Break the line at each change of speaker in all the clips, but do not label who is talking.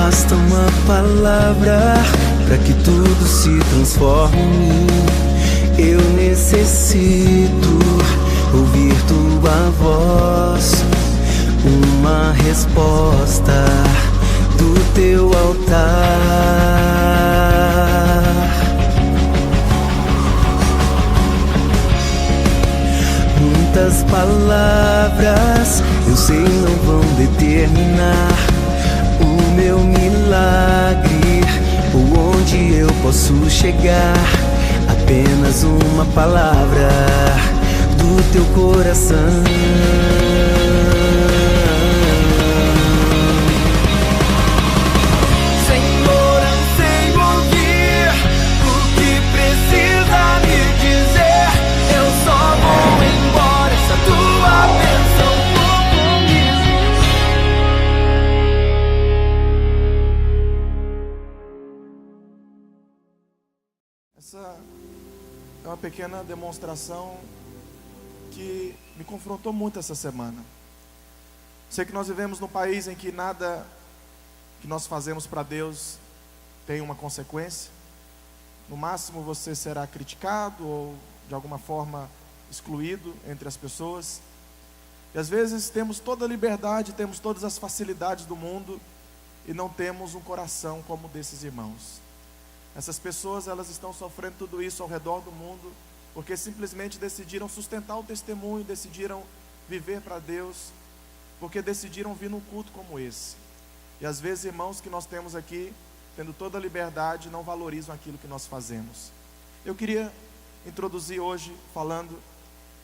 Basta uma palavra para que tudo se transforme em mim. Eu necessito ouvir tua voz, uma resposta do teu altar. Muitas palavras eu sei não vão determinar o meu milagre ou onde eu posso chegar. Apenas uma palavra do teu coração. Senhor, anseio ouvir o que precisa me dizer. Eu só vou embora se a tua bênção for comigo.
Essa é uma pequena demonstração que me confrontou muito essa semana. Sei que nós vivemos num país em que nada que nós fazemos para Deus tem uma consequência. No máximo você será criticado ou de alguma forma excluído entre as pessoas. E às vezes temos toda a liberdade, temos todas as facilidades do mundo e não temos um coração como o desses irmãos. Essas pessoas, elas estão sofrendo tudo isso ao redor do mundo porque simplesmente decidiram sustentar o testemunho, decidiram viver para Deus, porque decidiram vir num culto como esse. E às vezes irmãos que nós temos aqui, tendo toda a liberdade, não valorizam aquilo que nós fazemos. Eu queria introduzir hoje falando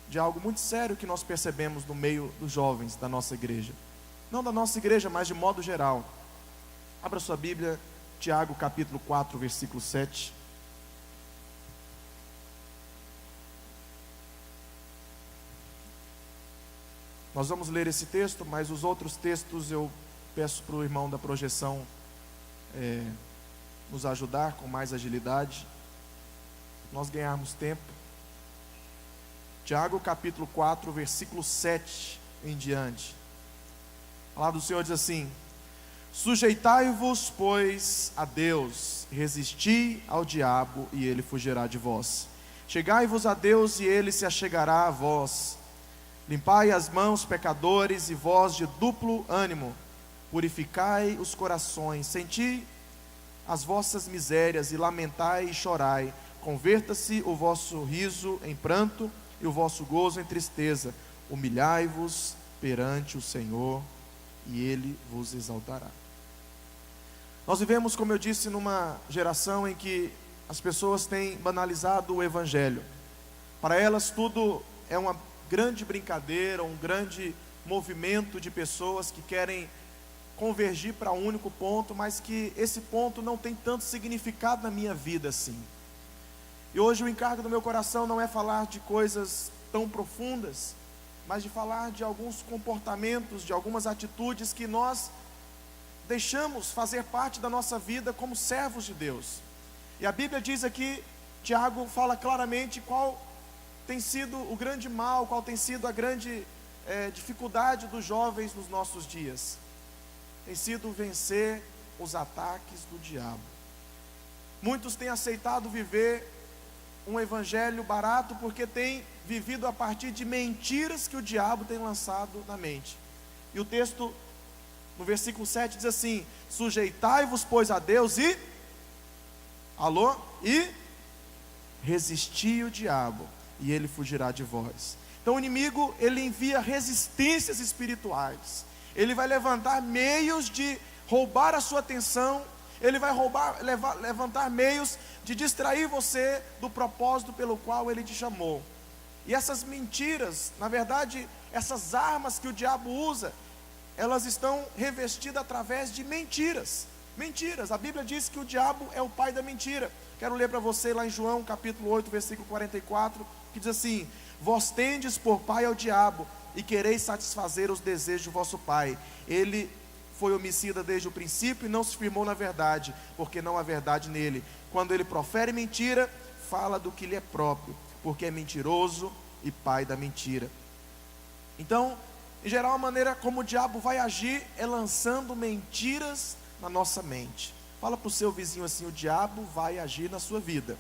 de algo muito sério que nós percebemos no meio dos jovens da nossa igreja. Não da nossa igreja, mas de modo geral. Abra sua Bíblia, Tiago capítulo 4, versículo 7. Nós vamos ler esse texto, mas os outros textos eu peço para o irmão da projeção nos ajudar com mais agilidade, nós ganharmos tempo. Tiago capítulo 4, versículo 7 em diante. A palavra do Senhor diz assim: sujeitai-vos, pois, a Deus, resisti ao diabo e ele fugirá de vós. Chegai-vos a Deus e ele se achegará a vós. Limpai as mãos, pecadores, e vós de duplo ânimo, purificai os corações, senti as vossas misérias, e lamentai e chorai. Converta-se o vosso riso em pranto, e o vosso gozo em tristeza. Humilhai-vos perante o Senhor, e Ele vos exaltará. Nós vivemos, como eu disse, numa geração em que as pessoas têm banalizado o Evangelho. Para elas tudo é uma grande brincadeira, um grande movimento de pessoas que querem convergir para um único ponto, mas que esse ponto não tem tanto significado na minha vida assim. E hoje o encargo do meu coração não é falar de coisas tão profundas, mas de falar de alguns comportamentos, de algumas atitudes que nós deixamos fazer parte da nossa vida como servos de Deus. E a Bíblia diz aqui, Tiago fala claramente qual tem sido o grande mal, qual tem sido a grande dificuldade dos jovens nos nossos dias. Tem sido vencer os ataques do diabo. Muitos têm aceitado viver um evangelho barato porque têm vivido a partir de mentiras que o diabo tem lançado na mente. E o texto no versículo 7 diz assim: sujeitai-vos, pois, a Deus e resisti o diabo, e ele fugirá de vós. Então o inimigo, ele envia resistências espirituais. Ele vai levantar meios de roubar a sua atenção. Ele vai levantar meios de distrair você do propósito pelo qual ele te chamou. E essas mentiras, na verdade, essas armas que o diabo usa, elas estão revestidas através de mentiras. Mentiras, a Bíblia diz que o diabo é o pai da mentira. Quero ler para você lá em João capítulo 8, versículo 44, que diz assim: vós tendes por pai ao diabo, e quereis satisfazer os desejos do vosso pai. Ele foi homicida desde o princípio e não se firmou na verdade, porque não há verdade nele. Quando ele profere mentira, fala do que lhe é próprio, porque é mentiroso e pai da mentira. Então, em geral, a maneira como o diabo vai agir é lançando mentiras na nossa mente. Fala para o seu vizinho assim: o diabo vai agir na sua vida,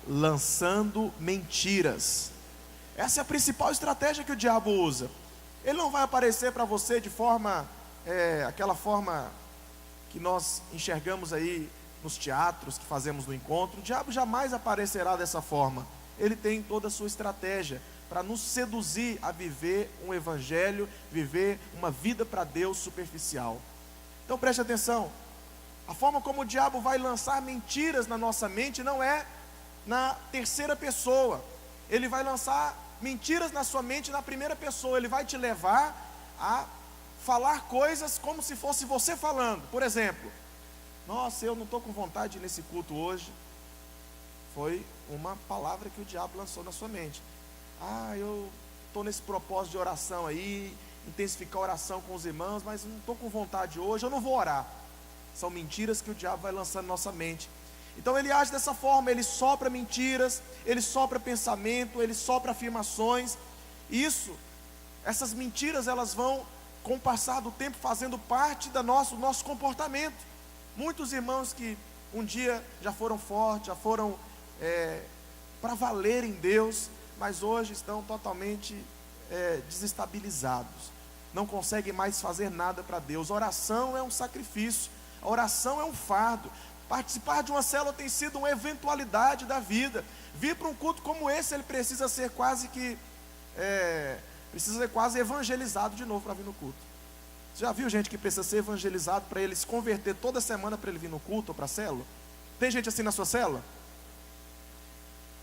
lançando mentiras. Essa é a principal estratégia que o diabo usa. Ele não vai aparecer para você de forma, aquela forma que nós enxergamos aí nos teatros que fazemos no encontro. O diabo jamais aparecerá dessa forma. Ele tem toda a sua estratégia para nos seduzir a viver um evangelho, viver uma vida para Deus superficial. Então preste atenção, a forma como o diabo vai lançar mentiras na nossa mente não é na terceira pessoa. Ele vai lançar mentiras na sua mente na primeira pessoa. Ele vai te levar a falar coisas como se fosse você falando. Por exemplo: nossa, eu não estou com vontade de ir nesse culto hoje. Foi uma palavra que o diabo lançou na sua mente. Eu estou nesse propósito de oração aí, intensificar a oração com os irmãos, mas não estou com vontade hoje, eu não vou orar. São mentiras que o diabo vai lançando na nossa mente. Então ele age dessa forma, ele sopra mentiras, ele sopra pensamento, ele sopra afirmações. Essas mentiras, elas vão, com o passar do tempo, fazendo parte do nosso comportamento. Muitos irmãos que um dia já foram fortes, já foram para valer em Deus, mas hoje estão totalmente desestabilizados, não conseguem mais fazer nada para Deus. Oração é um sacrifício, a oração é um fardo. Participar de uma célula tem sido uma eventualidade da vida. Vir para um culto como esse, ele precisa ser quase evangelizado de novo para vir no culto. Você já viu gente que precisa ser evangelizado para ele se converter toda semana para ele vir no culto ou para a célula? Tem gente assim na sua célula?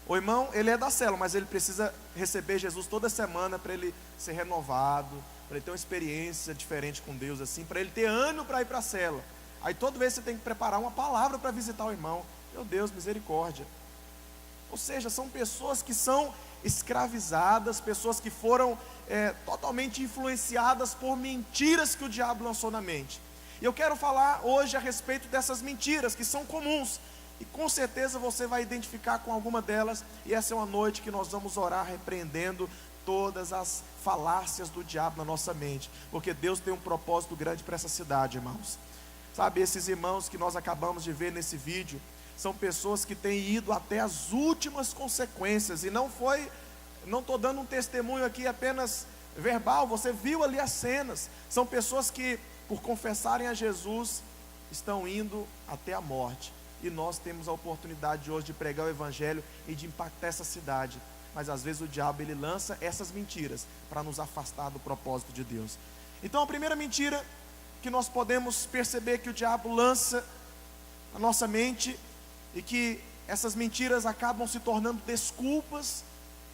O irmão, ele é da célula, mas ele precisa receber Jesus toda semana para ele ser renovado, para ele ter uma experiência diferente com Deus, assim, para ele ter ânimo para ir para a célula. Aí toda vez você tem que preparar uma palavra para visitar o irmão. Meu Deus, misericórdia. Ou seja, são pessoas que são escravizadas, pessoas que foram totalmente influenciadas por mentiras que o diabo lançou na mente. E eu quero falar hoje a respeito dessas mentiras que são comuns, e com certeza você vai identificar com alguma delas. E essa é uma noite que nós vamos orar repreendendo todas as falácias do diabo na nossa mente, porque Deus tem um propósito grande para essa cidade, irmãos. Sabe, esses irmãos que nós acabamos de ver nesse vídeo são pessoas que têm ido até as últimas consequências. E não estou dando um testemunho aqui apenas verbal, você viu ali as cenas. São pessoas que, por confessarem a Jesus, estão indo até a morte. E nós temos a oportunidade hoje de pregar o evangelho e de impactar essa cidade. Mas às vezes o diabo, ele lança essas mentiras para nos afastar do propósito de Deus. Então a primeira mentira que nós podemos perceber que o diabo lança na nossa mente, e que essas mentiras acabam se tornando desculpas,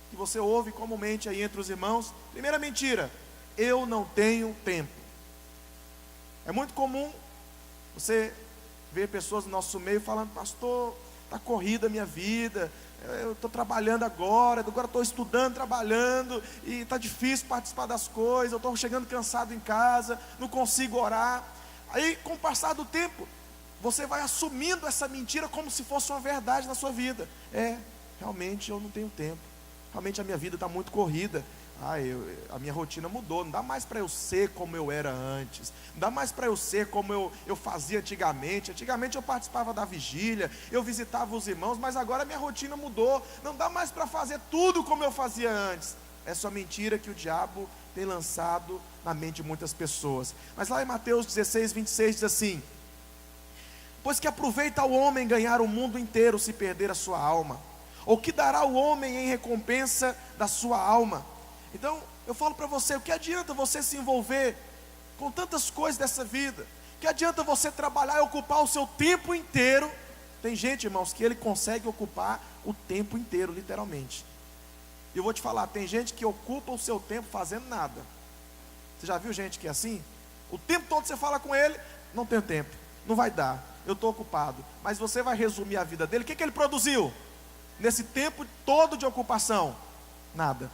que você ouve comumente aí entre os irmãos. Primeira mentira: eu não tenho tempo. É muito comum você ver pessoas no nosso meio falando: pastor, está corrida a minha vida, eu estou trabalhando agora estou estudando, trabalhando, e está difícil participar das coisas, eu estou chegando cansado em casa, não consigo orar. Aí, com o passar do tempo, você vai assumindo essa mentira como se fosse uma verdade na sua vida. Realmente eu não tenho tempo, realmente a minha vida está muito corrida. A minha rotina mudou, não dá mais para eu ser como eu era antes, não dá mais para eu ser como eu fazia antigamente. Antigamente eu participava da vigília, eu visitava os irmãos, mas agora a minha rotina mudou, não dá mais para fazer tudo como eu fazia antes. Essa é uma mentira que o diabo tem lançado na mente de muitas pessoas. Mas lá em Mateus 16, 26 diz assim: pois que aproveita o homem ganhar o mundo inteiro se perder a sua alma? Ou que dará o homem em recompensa da sua alma? Então, eu falo para você, o que adianta você se envolver com tantas coisas dessa vida? O que adianta você trabalhar e ocupar o seu tempo inteiro? Tem gente, irmãos, que ele consegue ocupar o tempo inteiro, literalmente. E eu vou te falar, tem gente que ocupa o seu tempo fazendo nada. Você já viu gente que é assim? O tempo todo você fala com ele: não tenho tempo, não vai dar, eu estou ocupado. Mas você vai resumir a vida dele, o que ele produziu nesse tempo todo de ocupação? Nada.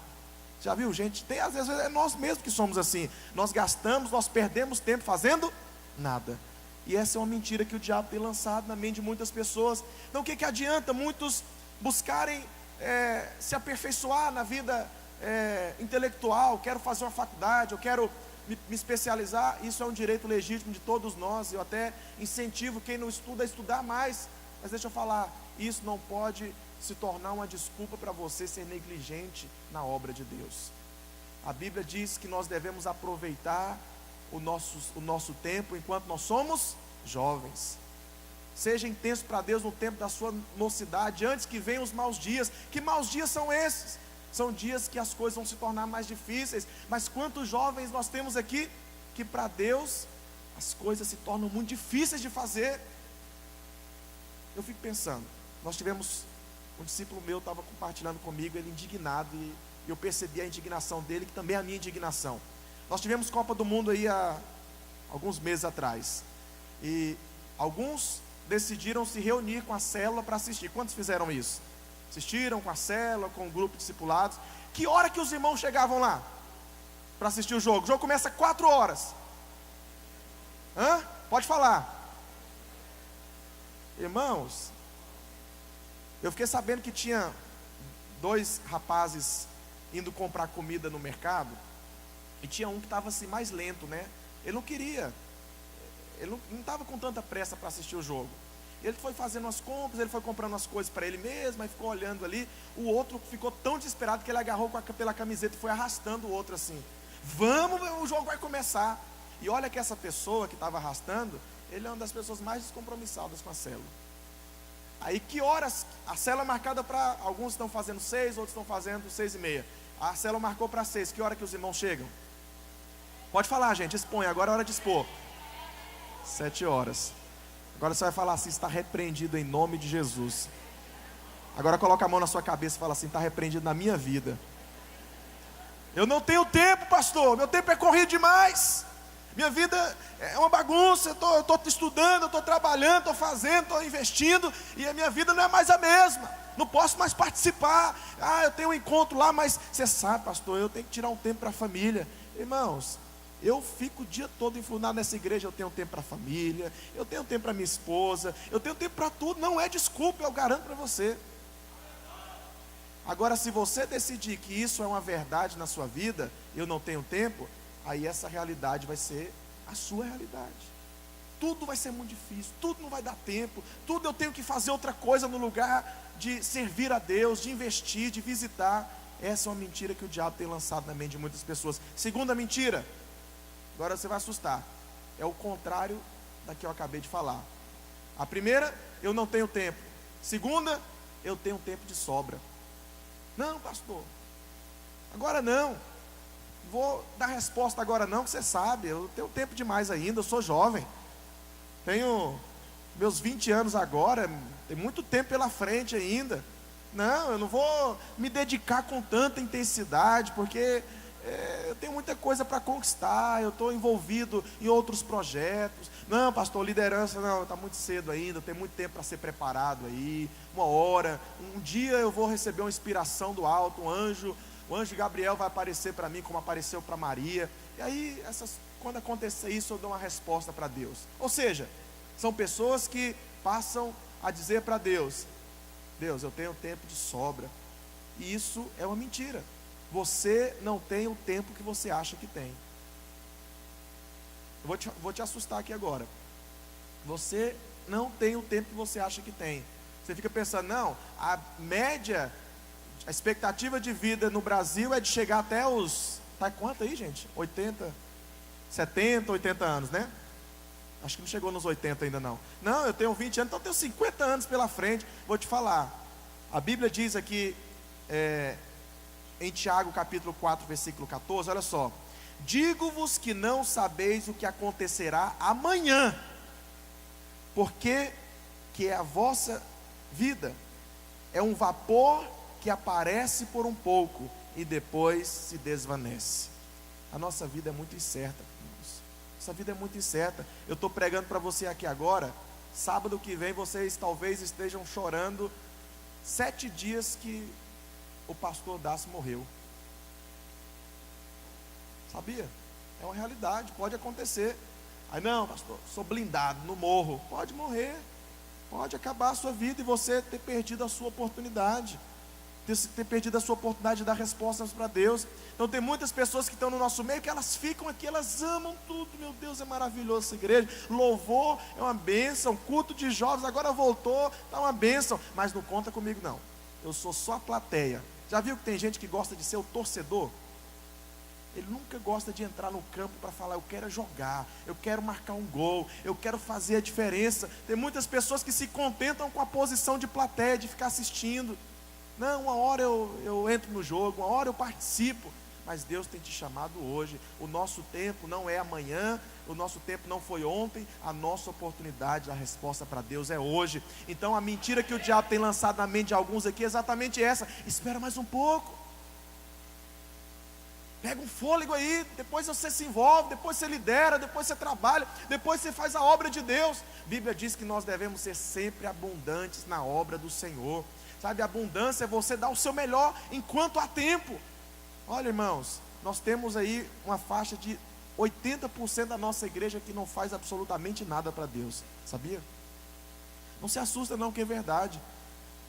Já viu gente? Às vezes é nós mesmos que somos assim. Nós gastamos, nós perdemos tempo fazendo nada. E essa é uma mentira que o diabo tem lançado na mente de muitas pessoas. Então o que adianta muitos buscarem se aperfeiçoar na vida intelectual? Quero fazer uma faculdade, eu quero me especializar, isso é um direito legítimo de todos nós. Eu até incentivo quem não estuda a estudar mais. Mas deixa eu falar, isso não pode se tornar uma desculpa para você ser negligente na obra de Deus. A Bíblia diz que nós devemos aproveitar o nosso tempo enquanto nós somos jovens. Seja intenso para Deus no tempo da sua mocidade, antes que venham os maus dias. Que maus dias são esses? São dias que as coisas vão se tornar mais difíceis. Mas quantos jovens nós temos aqui que para Deus as coisas se tornam muito difíceis de fazer? Eu fico pensando, nós tivemos um discípulo meu, estava compartilhando comigo, ele indignado, e eu percebi a indignação dele, que também é a minha indignação. Nós tivemos Copa do Mundo aí há alguns meses atrás, e alguns decidiram se reunir com a célula para assistir. Quantos fizeram isso? Assistiram com a célula, com o grupo de discipulados. Que hora que os irmãos chegavam lá para assistir o jogo? O jogo começa 4 horas. Pode falar. Irmãos, eu fiquei sabendo que tinha 2 rapazes indo comprar comida no mercado, e tinha um que estava assim mais lento, né? Ele não queria, ele não estava com tanta pressa para assistir o jogo. Ele foi fazendo as compras, ele foi comprando as coisas para ele mesmo, aí ficou olhando ali. O outro ficou tão desesperado que ele agarrou pela camiseta e foi arrastando o outro assim. Vamos, o jogo vai começar. E olha que essa pessoa que estava arrastando, ele é uma das pessoas mais descompromissadas com a célula. Aí que horas, a célula marcada para, alguns estão fazendo 6, outros estão fazendo 6:30. A célula marcou para 6, que hora que os irmãos chegam? Pode falar, gente, expõe, agora é hora de expor. 7 horas. Agora você vai falar assim, está repreendido em nome de Jesus. Agora coloca a mão na sua cabeça e fala assim, está repreendido na minha vida. Eu não tenho tempo, pastor, meu tempo é corrido demais. Minha vida é uma bagunça, eu estou estudando, eu estou trabalhando, estou fazendo, estou investindo, e a minha vida não é mais a mesma. Não posso mais participar. Eu tenho um encontro lá, mas você sabe, pastor, eu tenho que tirar um tempo para a família. Irmãos, eu fico o dia todo enfurnado nessa igreja, eu tenho tempo para a família, eu tenho tempo para minha esposa, eu tenho tempo para tudo, não é desculpa, eu garanto para você. Agora, se você decidir que isso é uma verdade na sua vida, eu não tenho tempo, aí essa realidade vai ser a sua realidade. Tudo vai ser muito difícil, tudo não vai dar tempo, tudo eu tenho que fazer outra coisa no lugar de servir a Deus, de investir, de visitar. Essa é uma mentira que o diabo tem lançado na mente de muitas pessoas. Segunda mentira, agora você vai assustar, é o contrário da que eu acabei de falar. A primeira, eu não tenho tempo. Segunda, eu tenho tempo de sobra. Não, pastor, agora não. Vou dar resposta agora não, que você sabe, eu tenho tempo demais ainda, eu sou jovem. Tenho meus 20 anos agora, tem muito tempo pela frente ainda. Não, eu não vou me dedicar com tanta intensidade, porque eu tenho muita coisa para conquistar, eu estou envolvido em outros projetos. Não, pastor, liderança, não, está muito cedo ainda, tem muito tempo para ser preparado aí. Uma hora, um dia eu vou receber uma inspiração do alto, o anjo Gabriel vai aparecer para mim como apareceu para Maria. E aí, quando acontecer isso, eu dou uma resposta para Deus. Ou seja, são pessoas que passam a dizer para Deus, Deus, eu tenho tempo de sobra. E isso é uma mentira. Você não tem o tempo que você acha que tem. Eu vou te assustar aqui agora. Você não tem o tempo que você acha que tem. Você fica pensando, não, a expectativa de vida no Brasil é de chegar até os... Tá quanto aí, gente? 70, 80 anos, né? Acho que não chegou nos 80 ainda não. Não, eu tenho 20 anos, então eu tenho 50 anos pela frente. Vou te falar. A Bíblia diz aqui, em Tiago capítulo 4, versículo 14, olha só. Digo-vos que não sabeis o que acontecerá amanhã, porque que é a vossa vida é um vapor que aparece por um pouco e depois se desvanece. A nossa vida é muito incerta, irmãos. Nossa vida é muito incerta. Eu estou pregando para você aqui agora. Sábado que vem vocês talvez estejam chorando 7 dias que o pastor Dácio morreu. Sabia? É uma realidade, pode acontecer. Aí não, pastor, sou blindado, não morro. Pode morrer, pode acabar a sua vida e você ter perdido a sua oportunidade. ter perdido a sua oportunidade de dar respostas para Deus. Então tem muitas pessoas que estão no nosso meio, que elas ficam aqui, elas amam tudo, meu Deus, é maravilhoso essa igreja, louvor é uma bênção, culto de jovens, agora voltou, está uma bênção, mas não conta comigo não, eu sou só a plateia. Já viu que tem gente que gosta de ser o torcedor? Ele nunca gosta de entrar no campo para falar, eu quero jogar, eu quero marcar um gol, eu quero fazer a diferença. Tem muitas pessoas que se contentam com a posição de plateia, de ficar assistindo. Não, uma hora eu entro no jogo, uma hora eu participo. Mas Deus tem te chamado hoje. O nosso tempo não é amanhã, o nosso tempo não foi ontem. A nossa oportunidade, a resposta para Deus é hoje. Então a mentira que o diabo tem lançado na mente de alguns aqui é exatamente essa: espera mais um pouco, pega um fôlego aí, depois você se envolve, depois você lidera, depois você trabalha, depois você faz a obra de Deus. A Bíblia diz que nós devemos ser sempre abundantes na obra do Senhor. Sabe, abundância é você dar o seu melhor enquanto há tempo. Olha, irmãos, nós temos aí uma faixa de 80% da nossa igreja que não faz absolutamente nada para Deus, sabia? Não se assusta não, que é verdade.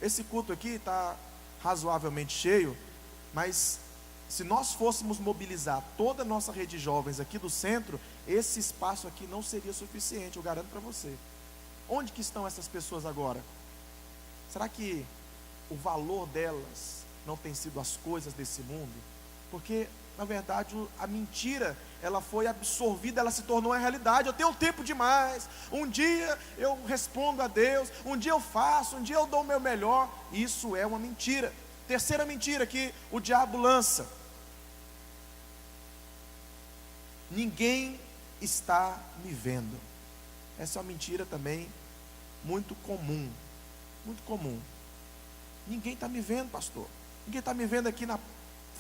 Esse culto aqui está razoavelmente cheio, mas se nós fôssemos mobilizar toda a nossa rede de jovens aqui do centro, esse espaço aqui não seria suficiente, eu garanto para você. Onde que estão essas pessoas agora? Será que o valor delas não tem sido as coisas desse mundo? Porque, na verdade, a mentira, ela foi absorvida, ela se tornou uma realidade. Eu tenho tempo demais, um dia eu respondo a Deus, um dia eu faço, um dia eu dou o meu melhor. Isso é uma mentira. Terceira mentira que o diabo lança: ninguém está me vendo. Essa é uma mentira também muito comum, muito comum. Ninguém está me vendo, pastor. Ninguém está me vendo aqui na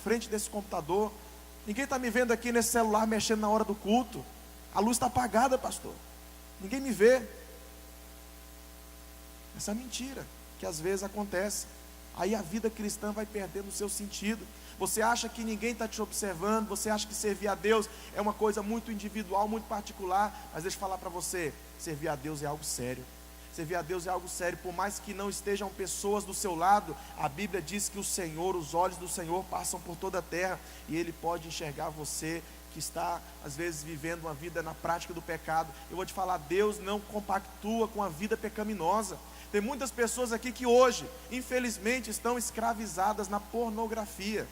frente desse computador. Ninguém está me vendo aqui nesse celular mexendo na hora do culto. A luz está apagada, pastor. Ninguém me vê. Essa é a mentira que às vezes acontece. Aí a vida cristã vai perdendo o seu sentido. Você acha que ninguém está te observando, você acha que servir a Deus é uma coisa muito individual, muito particular. Mas deixa eu falar para você, servir a Deus é algo sério. Servir a Deus é algo sério. Por mais que não estejam pessoas do seu lado, a Bíblia diz que o Senhor, os olhos do Senhor passam por toda a terra, e Ele pode enxergar você que está às vezes vivendo uma vida na prática do pecado. Eu vou te falar, Deus não compactua com a vida pecaminosa. Tem muitas pessoas aqui que hoje, infelizmente, estão escravizadas na pornografia.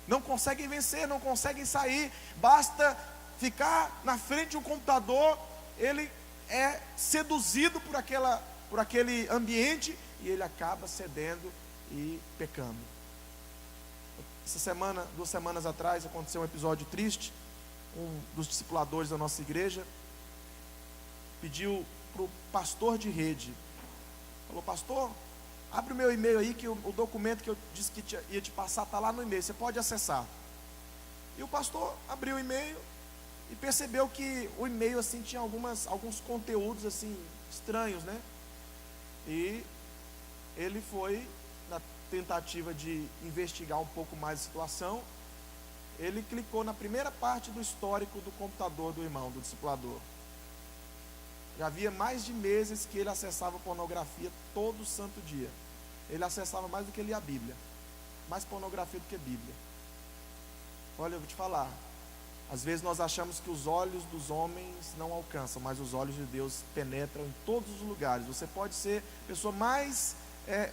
Não conseguem vencer, não conseguem sair. Basta ficar na frente de um computador, ele é seduzido por aquele ambiente, e ele acaba cedendo e pecando. Essa semana, 2 semanas atrás, aconteceu um episódio triste. Um dos discipuladores da nossa igreja pediu para o pastor de rede, falou: pastor, abre o meu e-mail aí, que o documento que eu disse que ia te passar está lá no e-mail, você pode acessar. E o pastor abriu o e-mail e percebeu que o e-mail assim tinha alguns conteúdos assim estranhos, né? E ele foi, na tentativa de investigar um pouco mais a situação, ele clicou na primeira parte do histórico do computador do irmão, do discipulador. Já havia mais de meses que ele acessava pornografia todo santo dia. Ele acessava mais do que lia a Bíblia, mais pornografia do que Bíblia. Olha, eu vou te falar, às vezes nós achamos que os olhos dos homens não alcançam, mas os olhos de Deus penetram em todos os lugares. Você pode ser a pessoa mais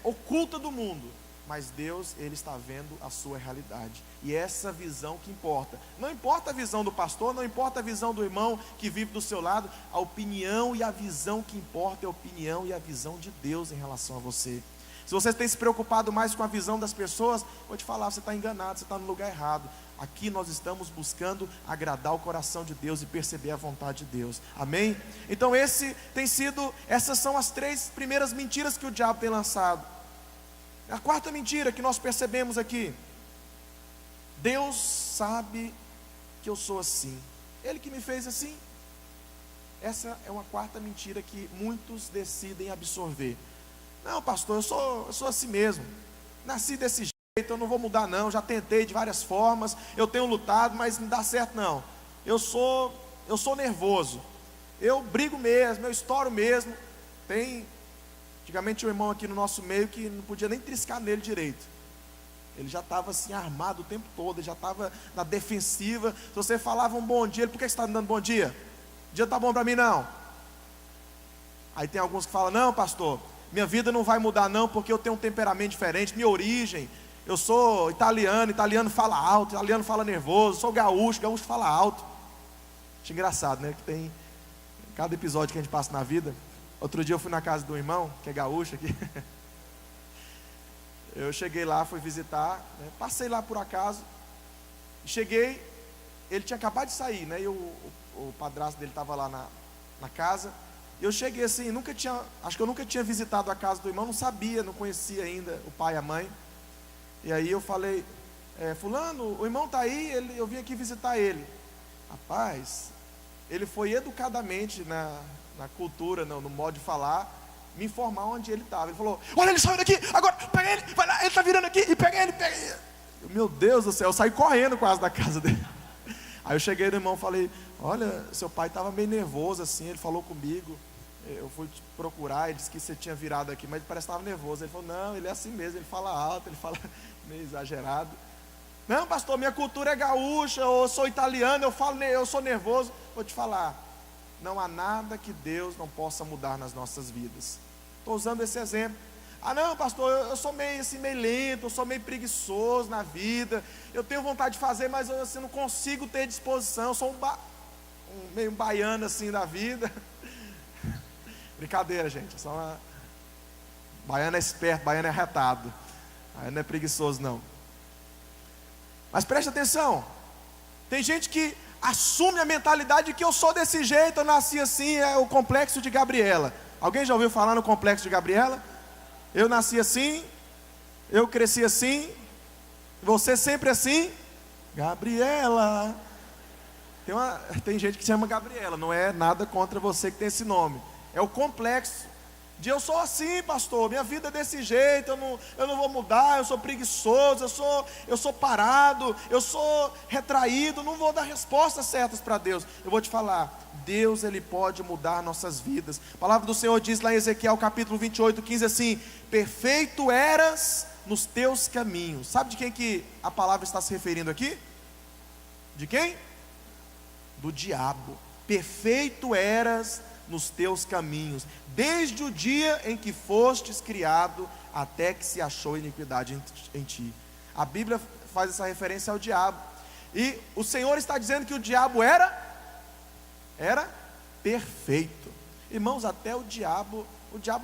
oculta do mundo, mas Deus, Ele está vendo a sua realidade, e é essa visão que importa. Não importa a visão do pastor, não importa a visão do irmão que vive do seu lado, a opinião e a visão que importa é a opinião e a visão de Deus em relação a você. Se você tem se preocupado mais com a visão das pessoas, vou te falar, você está enganado, você está no lugar errado. Aqui nós estamos buscando agradar o coração de Deus e perceber a vontade de Deus, amém? Então essas são as 3 primeiras mentiras que o diabo tem lançado. A quarta mentira que nós percebemos aqui: Deus sabe que eu sou assim, Ele que me fez assim. Essa é uma quarta mentira que muitos decidem absorver. Não, pastor, eu sou assim mesmo, nasci desse jeito, eu não vou mudar não, já tentei de várias formas, eu tenho lutado, mas não dá certo não. Eu sou nervoso, eu brigo mesmo, eu estouro mesmo. Antigamente tinha um irmão aqui no nosso meio que não podia nem triscar nele direito. Ele já estava assim armado o tempo todo, ele já estava na defensiva. Se você falava um bom dia, ele: por que você está me dando bom dia? O dia está bom para mim não. Aí tem alguns que falam: não, pastor, minha vida não vai mudar não, porque eu tenho um temperamento diferente, minha origem, eu sou italiano, italiano fala alto, italiano fala nervoso, sou gaúcho, gaúcho fala alto. Acho engraçado, né? Que tem cada episódio que a gente passa na vida. Outro dia eu fui na casa do irmão, que é gaúcho aqui. Eu cheguei lá, fui visitar, né? Passei lá por acaso. Cheguei, ele tinha acabado de sair, né? E o padrasto dele estava lá na casa. Eu cheguei assim, acho que eu nunca tinha visitado a casa do irmão, não sabia, não conhecia ainda o pai e a mãe. E aí eu falei: fulano, o irmão está aí, eu vim aqui visitar ele. Rapaz, ele foi educadamente na cultura, no modo de falar, me informar onde ele estava. Ele falou: olha, ele saiu daqui, agora pega ele, vai lá, ele está virando aqui, e pega ele. Meu Deus do céu, eu saí correndo quase da casa dele. Aí eu cheguei no irmão e falei: olha, seu pai estava meio nervoso assim, ele falou comigo, eu fui te procurar, ele disse que você tinha virado aqui, mas ele parece que estava nervoso. Ele falou: não, ele é assim mesmo, ele fala alto, ele fala meio exagerado. Não, pastor, minha cultura é gaúcha, eu sou italiano, eu sou nervoso. Vou te falar, não há nada que Deus não possa mudar nas nossas vidas. Estou usando esse exemplo. Ah não, pastor, eu sou meio lento, eu sou meio preguiçoso na vida, eu tenho vontade de fazer, mas eu assim, não consigo ter disposição, eu sou meio baiano assim da vida. Brincadeira, gente, baiano é esperto, baiano é arretado, baiano não é preguiçoso não. Mas preste atenção, tem gente que assume a mentalidade de que eu sou desse jeito, eu nasci assim, é o complexo de Gabriela. Alguém já ouviu falar no complexo de Gabriela? Eu nasci assim, eu cresci assim, você sempre assim? Gabriela. Tem gente que se chama Gabriela, não é nada contra você que tem esse nome. É o complexo de eu sou assim, pastor, minha vida é desse jeito, eu não vou mudar, eu sou preguiçoso, eu sou parado, eu sou retraído, não vou dar respostas certas para Deus. Eu vou te falar, Deus, Ele pode mudar nossas vidas. A palavra do Senhor diz lá em Ezequiel capítulo 28, 15 assim: perfeito eras nos teus caminhos. Sabe de quem que a palavra está se referindo aqui? De quem? Do diabo. Perfeito eras nos teus caminhos, desde o dia em que fostes criado, até que se achou iniquidade em ti. A Bíblia faz essa referência ao diabo, e o Senhor está dizendo que o diabo era perfeito. Irmãos, até o diabo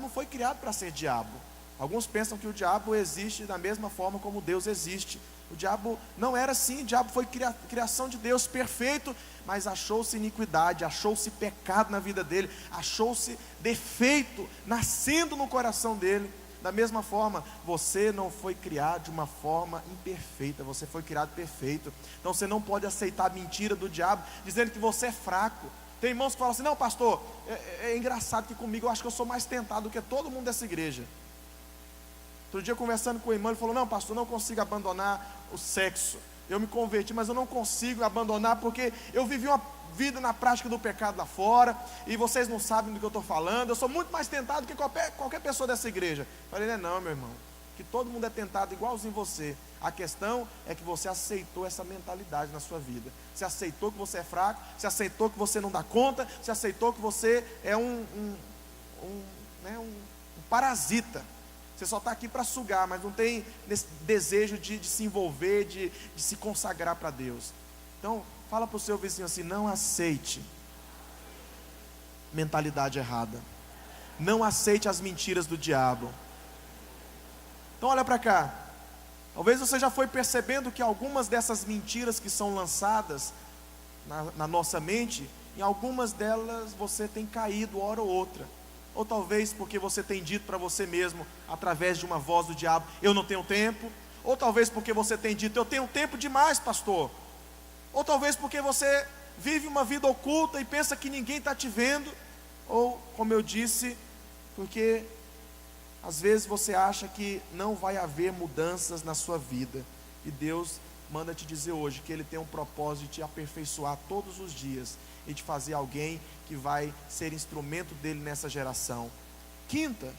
não foi criado para ser diabo. Alguns pensam que o diabo existe da mesma forma como Deus existe. O diabo não era assim, o diabo foi criação de Deus, perfeito, mas achou-se iniquidade, achou-se pecado na vida dele, achou-se defeito nascendo no coração dele. Da mesma forma, você não foi criado de uma forma imperfeita, você foi criado perfeito. Então você não pode aceitar a mentira do diabo, dizendo que você é fraco. Tem irmãos que falam assim: não, pastor, é engraçado que comigo eu acho que eu sou mais tentado do que todo mundo dessa igreja. Outro dia conversando com o irmão, ele falou: não, pastor, não consigo abandonar o sexo. Eu me converti, mas eu não consigo abandonar, porque eu vivi uma vida na prática do pecado lá fora, e vocês não sabem do que eu estou falando, eu sou muito mais tentado que qualquer pessoa dessa igreja. Eu falei: não, meu irmão, que todo mundo é tentado igualzinho você. A questão é que você aceitou essa mentalidade na sua vida. Você aceitou que você é fraco, você aceitou que você não dá conta, você aceitou que você é um parasita. Você só está aqui para sugar, mas não tem esse desejo de se envolver, de se consagrar para Deus. Então, fala para o seu vizinho assim: não aceite mentalidade errada. Não aceite as mentiras do diabo. Então olha para cá. Talvez você já foi percebendo que algumas dessas mentiras que são lançadas na nossa mente, em algumas delas você tem caído hora ou outra. Ou talvez porque você tem dito para você mesmo, através de uma voz do diabo: eu não tenho tempo. Ou talvez porque você tem dito: eu tenho tempo demais, pastor. Ou talvez porque você vive uma vida oculta e pensa que ninguém está te vendo. Ou, como eu disse, porque às vezes você acha que não vai haver mudanças na sua vida. E Deus manda te dizer hoje que Ele tem um propósito de te aperfeiçoar todos os dias e de fazer alguém que vai ser instrumento dele nessa geração. Quinta,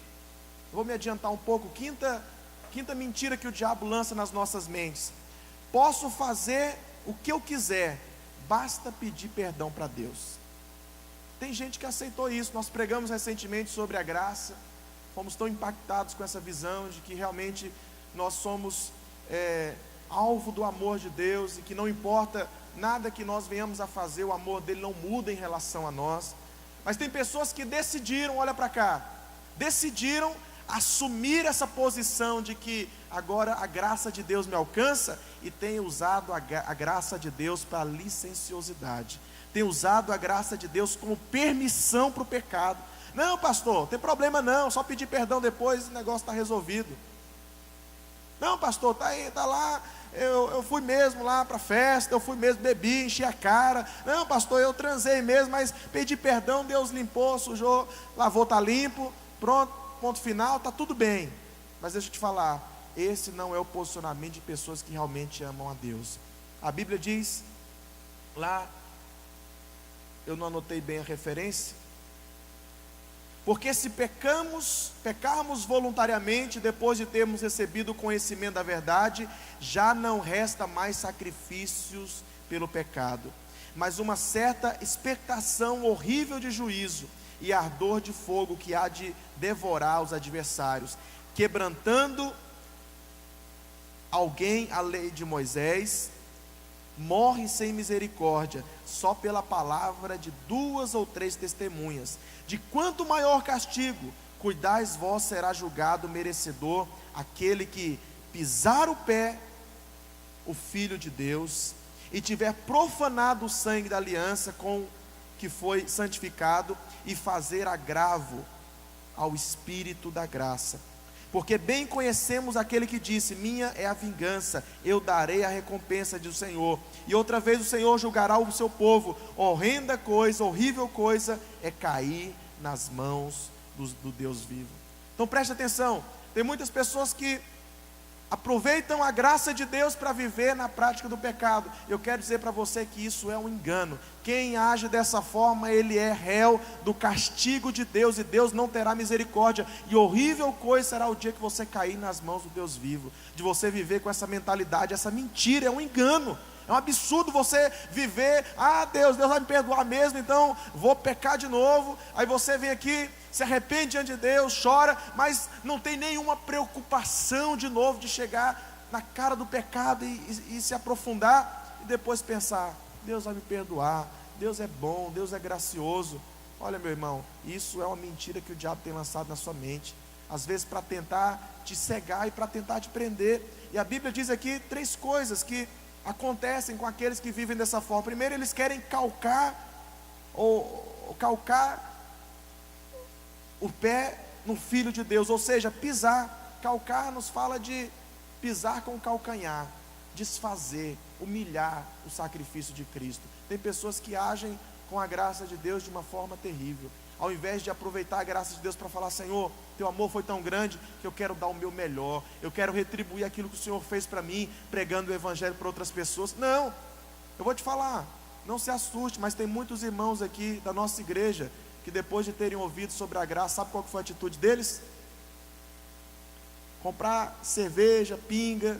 Vou me adiantar um pouco. Quinta mentira que o diabo lança nas nossas mentes: posso fazer o que eu quiser, basta pedir perdão para Deus. Tem gente que aceitou isso. Nós pregamos recentemente sobre a graça, fomos tão impactados com essa visão de que realmente nós somos alvo do amor de Deus, e que não importa nada que nós venhamos a fazer, o amor dele não muda em relação a nós. Mas tem pessoas que decidiram, olha para cá, decidiram assumir essa posição de que agora a graça de Deus me alcança, e tem usado a graça de Deus para licenciosidade, tem usado a graça de Deus como permissão para o pecado. Não, pastor, não tem problema não, só pedir perdão depois, o negócio está resolvido. Não, pastor, está aí, está lá, eu fui mesmo lá para a festa, eu fui mesmo, bebi, enchi a cara. Não, pastor, eu transei mesmo, mas pedi perdão, Deus limpou, sujou, lavou, está limpo, pronto, ponto final, está tudo bem. Mas deixa eu te falar, esse não é o posicionamento de pessoas que realmente amam a Deus. A Bíblia diz lá, eu não anotei bem a referência, porque se pecarmos voluntariamente, depois de termos recebido o conhecimento da verdade, já não resta mais sacrifícios pelo pecado, mas uma certa expectação horrível de juízo e ardor de fogo que há de devorar os adversários, quebrantando alguém a lei de Moisés, morre sem misericórdia, só pela palavra de 2 ou 3 testemunhas. De quanto maior castigo, cuidais vós, será julgado merecedor aquele que pisar o pé, o Filho de Deus, e tiver profanado o sangue da aliança com que foi santificado, e fazer agravo ao Espírito da graça. Porque bem conhecemos aquele que disse: minha é a vingança, eu darei a recompensa do Senhor. E outra vez o Senhor julgará o seu povo. Horrenda coisa, horrível coisa é cair nas mãos do Deus vivo. Então preste atenção, tem muitas pessoas que aproveitam a graça de Deus para viver na prática do pecado. Eu quero dizer para você que isso é um engano. Quem age dessa forma, ele é réu do castigo de Deus, e Deus não terá misericórdia. E horrível coisa será o dia que você cair nas mãos do Deus vivo, de você viver com essa mentalidade. Essa mentira é um engano. É um absurdo você viver: Deus vai me perdoar mesmo, então vou pecar de novo. Aí você vem aqui, se arrepende diante de Deus, chora, mas não tem nenhuma preocupação de novo de chegar na cara do pecado e se aprofundar, e depois pensar: Deus vai me perdoar, Deus é bom, Deus é gracioso. Olha, meu irmão, isso é uma mentira que o diabo tem lançado na sua mente, às vezes para tentar te cegar e para tentar te prender. E a Bíblia diz aqui 3 coisas que acontecem com aqueles que vivem dessa forma. Primeiro, eles querem calcar o pé no Filho de Deus, ou seja, pisar. Calcar nos fala de pisar com o calcanhar, desfazer, humilhar o sacrifício de Cristo. Tem pessoas que agem com a graça de Deus de uma forma terrível. Ao invés de aproveitar a graça de Deus para falar: Senhor, teu amor foi tão grande que eu quero dar o meu melhor, eu quero retribuir aquilo que o Senhor fez para mim, pregando o Evangelho para outras pessoas. Não, eu vou te falar, não se assuste, mas tem muitos irmãos aqui da nossa igreja que, depois de terem ouvido sobre a graça, sabe qual que foi a atitude deles? Comprar cerveja, pinga,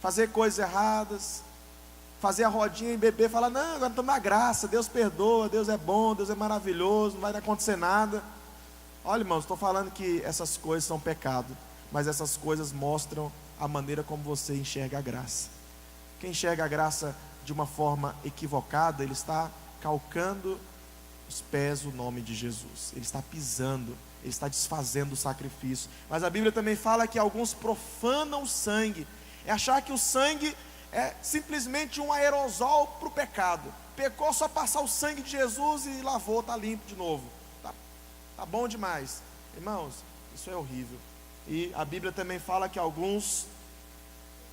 fazer coisas erradas, fazer a rodinha e beber, falar: não, agora estamos na graça, Deus perdoa, Deus é bom, Deus é maravilhoso, não vai acontecer nada. Olha, irmãos, estou falando que essas coisas são pecado, mas essas coisas mostram a maneira como você enxerga a graça. Quem enxerga a graça de uma forma equivocada, ele está calcando os pés do nome de Jesus, ele está pisando, ele está desfazendo o sacrifício. Mas a Bíblia também fala que alguns profanam o sangue, é achar que o sangue é simplesmente um aerosol para o pecado. Pecou, só passar o sangue de Jesus e lavou, está limpo de novo, tá bom demais. Irmãos, isso é horrível. E a Bíblia também fala que alguns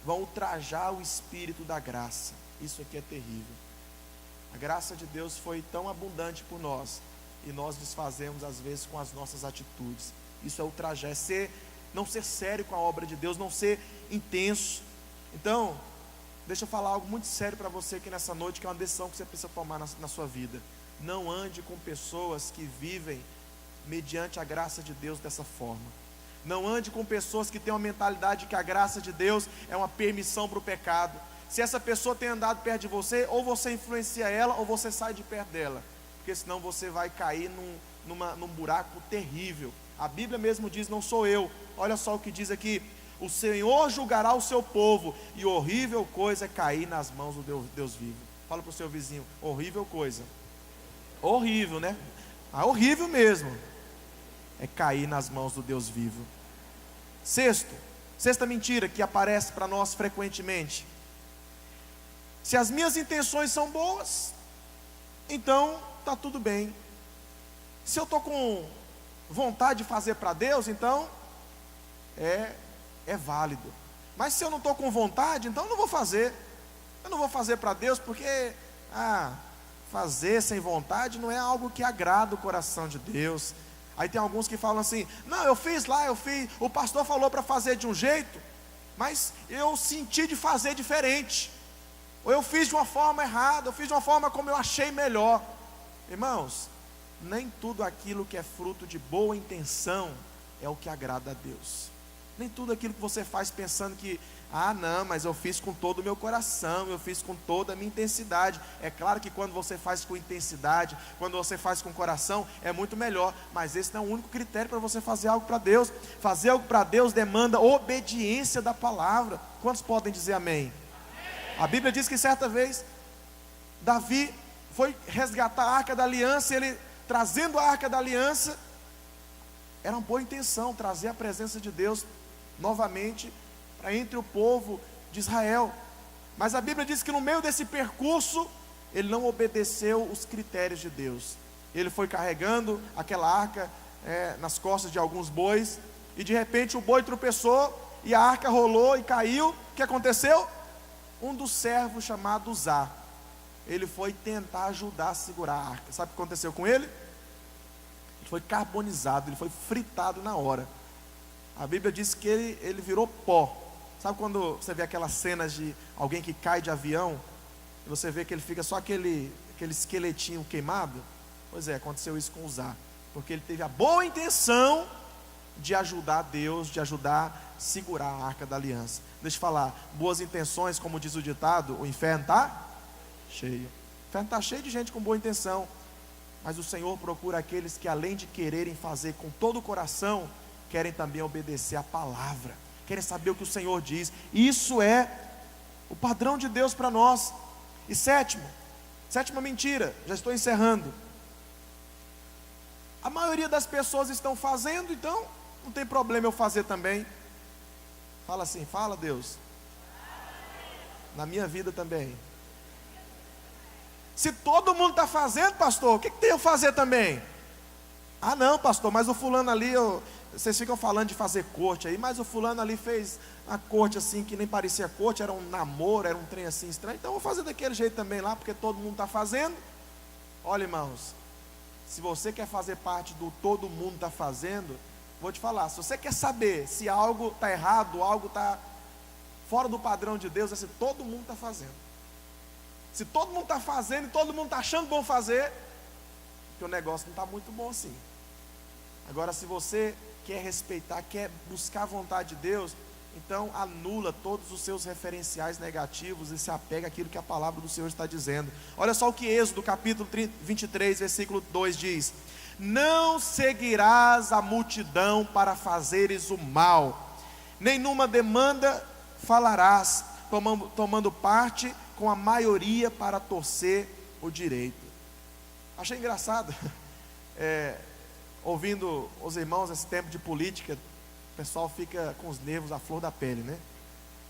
vão ultrajar o Espírito da graça. Isso aqui é terrível. A graça de Deus foi tão abundante por nós, e nós desfazemos às vezes com as nossas atitudes. Isso é ultrajar, não ser sério com a obra de Deus, não ser intenso. Então, deixa eu falar algo muito sério para você aqui nessa noite, que é uma decisão que você precisa tomar na sua vida. Não ande com pessoas que vivem mediante a graça de Deus dessa forma. Não ande com pessoas que têm uma mentalidade que a graça de Deus é uma permissão para o pecado. Se essa pessoa tem andado perto de você, ou você influencia ela, ou você sai de perto dela, porque senão você vai cair num buraco terrível. A Bíblia mesmo diz, não sou eu, olha só o que diz aqui: o Senhor julgará o seu povo, e horrível coisa é cair nas mãos do Deus vivo. Fala para o seu vizinho, horrível coisa. Horrível, né? Horrível mesmo é cair nas mãos do Deus vivo. Sexta mentira que aparece para nós frequentemente: se as minhas intenções são boas, então está tudo bem. Se eu estou com vontade de fazer para Deus, então é válido. Mas se eu não estou com vontade, então eu não vou fazer. Eu não vou fazer para Deus porque fazer sem vontade não é algo que agrada o coração de Deus. Aí tem alguns que falam assim: não, eu fiz, o pastor falou para fazer de um jeito, mas eu senti de fazer diferente, ou eu fiz de uma forma errada, eu fiz de uma forma como eu achei melhor. Irmãos, nem tudo aquilo que é fruto de boa intenção é o que agrada a Deus. Nem tudo aquilo que você faz pensando que, não, mas eu fiz com todo o meu coração, eu fiz com toda a minha intensidade. É claro que quando você faz com intensidade, quando você faz com coração, é muito melhor. Mas esse não é o único critério para você fazer algo para Deus. Fazer algo para Deus demanda obediência da palavra. Quantos podem dizer amém? A Bíblia diz que certa vez Davi foi resgatar a Arca da Aliança, e ele, trazendo a Arca da Aliança, era uma boa intenção, trazer a presença de Deus novamente para entre o povo de Israel. Mas a Bíblia diz que no meio desse percurso, ele não obedeceu os critérios de Deus. Ele foi carregando aquela arca nas costas de alguns bois, e de repente o boi tropeçou, e a arca rolou e caiu. O que aconteceu? Um dos servos, chamado Uzá, ele foi tentar ajudar a segurar a arca. Sabe o que aconteceu com ele? Ele foi carbonizado, ele foi fritado na hora. A Bíblia diz que ele virou pó. Sabe quando você vê aquelas cenas de alguém que cai de avião, e você vê que ele fica só aquele esqueletinho queimado? Pois é, aconteceu isso com Uzá, porque ele teve a boa intenção de ajudar Deus, de ajudar a segurar a Arca da Aliança. Deixa eu falar, boas intenções, como diz o ditado, o inferno está cheio. O inferno está cheio de gente com boa intenção, mas o Senhor procura aqueles que, além de quererem fazer com todo o coração, querem também obedecer a palavra, querem saber o que o Senhor diz. Isso é o padrão de Deus para nós. E sétima mentira, já estou encerrando: a maioria das pessoas estão fazendo, então não tem problema eu fazer também. Fala assim, fala Deus, na minha vida também. Se todo mundo está fazendo, pastor, o que tem eu fazer também? Não, pastor, mas o fulano ali, vocês ficam falando de fazer corte aí, mas o fulano ali fez a corte assim, que nem parecia corte, era um namoro, era um trem assim estranho, então eu vou fazer daquele jeito também lá, porque todo mundo está fazendo. Olha, irmãos, se você quer fazer parte do todo mundo está fazendo, vou te falar, se você quer saber se algo está errado, algo está fora do padrão de Deus, é se todo mundo está fazendo. Se todo mundo está fazendo e todo mundo está achando bom fazer, porque o negócio não está muito bom assim. Agora, se você quer respeitar, quer buscar a vontade de Deus, então anula todos os seus referenciais negativos e se apega àquilo que a palavra do Senhor está dizendo. Olha só o que Êxodo capítulo 23, versículo 2 diz: não seguirás a multidão para fazeres o mal, nem numa demanda falarás, tomando parte com a maioria para torcer o direito. Achei engraçado, ouvindo os irmãos esse tempo de política, o pessoal fica com os nervos à flor da pele, né?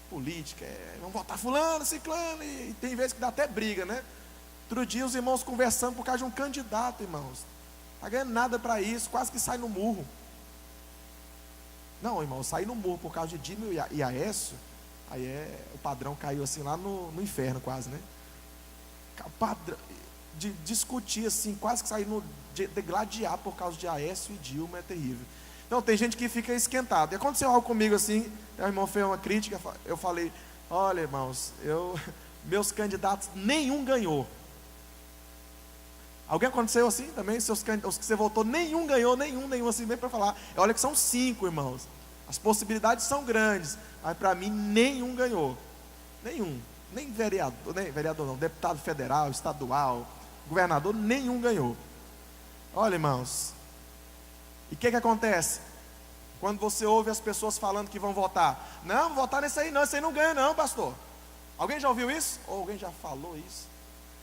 Política, vamos votar fulano, ciclano, e tem vezes que dá até briga, né? Outro dia os irmãos conversando por causa de um candidato, irmãos, não está ganhando nada para isso, quase que sai no murro. Não, irmão, sair no murro por causa de Dímio e Aécio, aí o padrão caiu assim lá no inferno quase, né? De discutir assim, quase que sair de gladiar por causa de Aécio e Dilma, é terrível. Então tem gente que fica esquentado. E aconteceu algo comigo assim, o irmão fez uma crítica, eu falei: olha, irmãos, meus candidatos, nenhum ganhou. Alguém aconteceu assim também? Os que você votou, nenhum ganhou, nenhum assim, bem para falar. Olha que são 5, irmãos. As possibilidades são grandes, mas para mim nenhum ganhou. Nenhum. Nem vereador não, deputado federal, estadual, governador, nenhum ganhou. Olha, irmãos, e o que acontece? Quando você ouve as pessoas falando que vão votar, não, vou votar nesse aí não, esse aí não ganha não, pastor. Alguém já ouviu isso? Ou alguém já falou isso?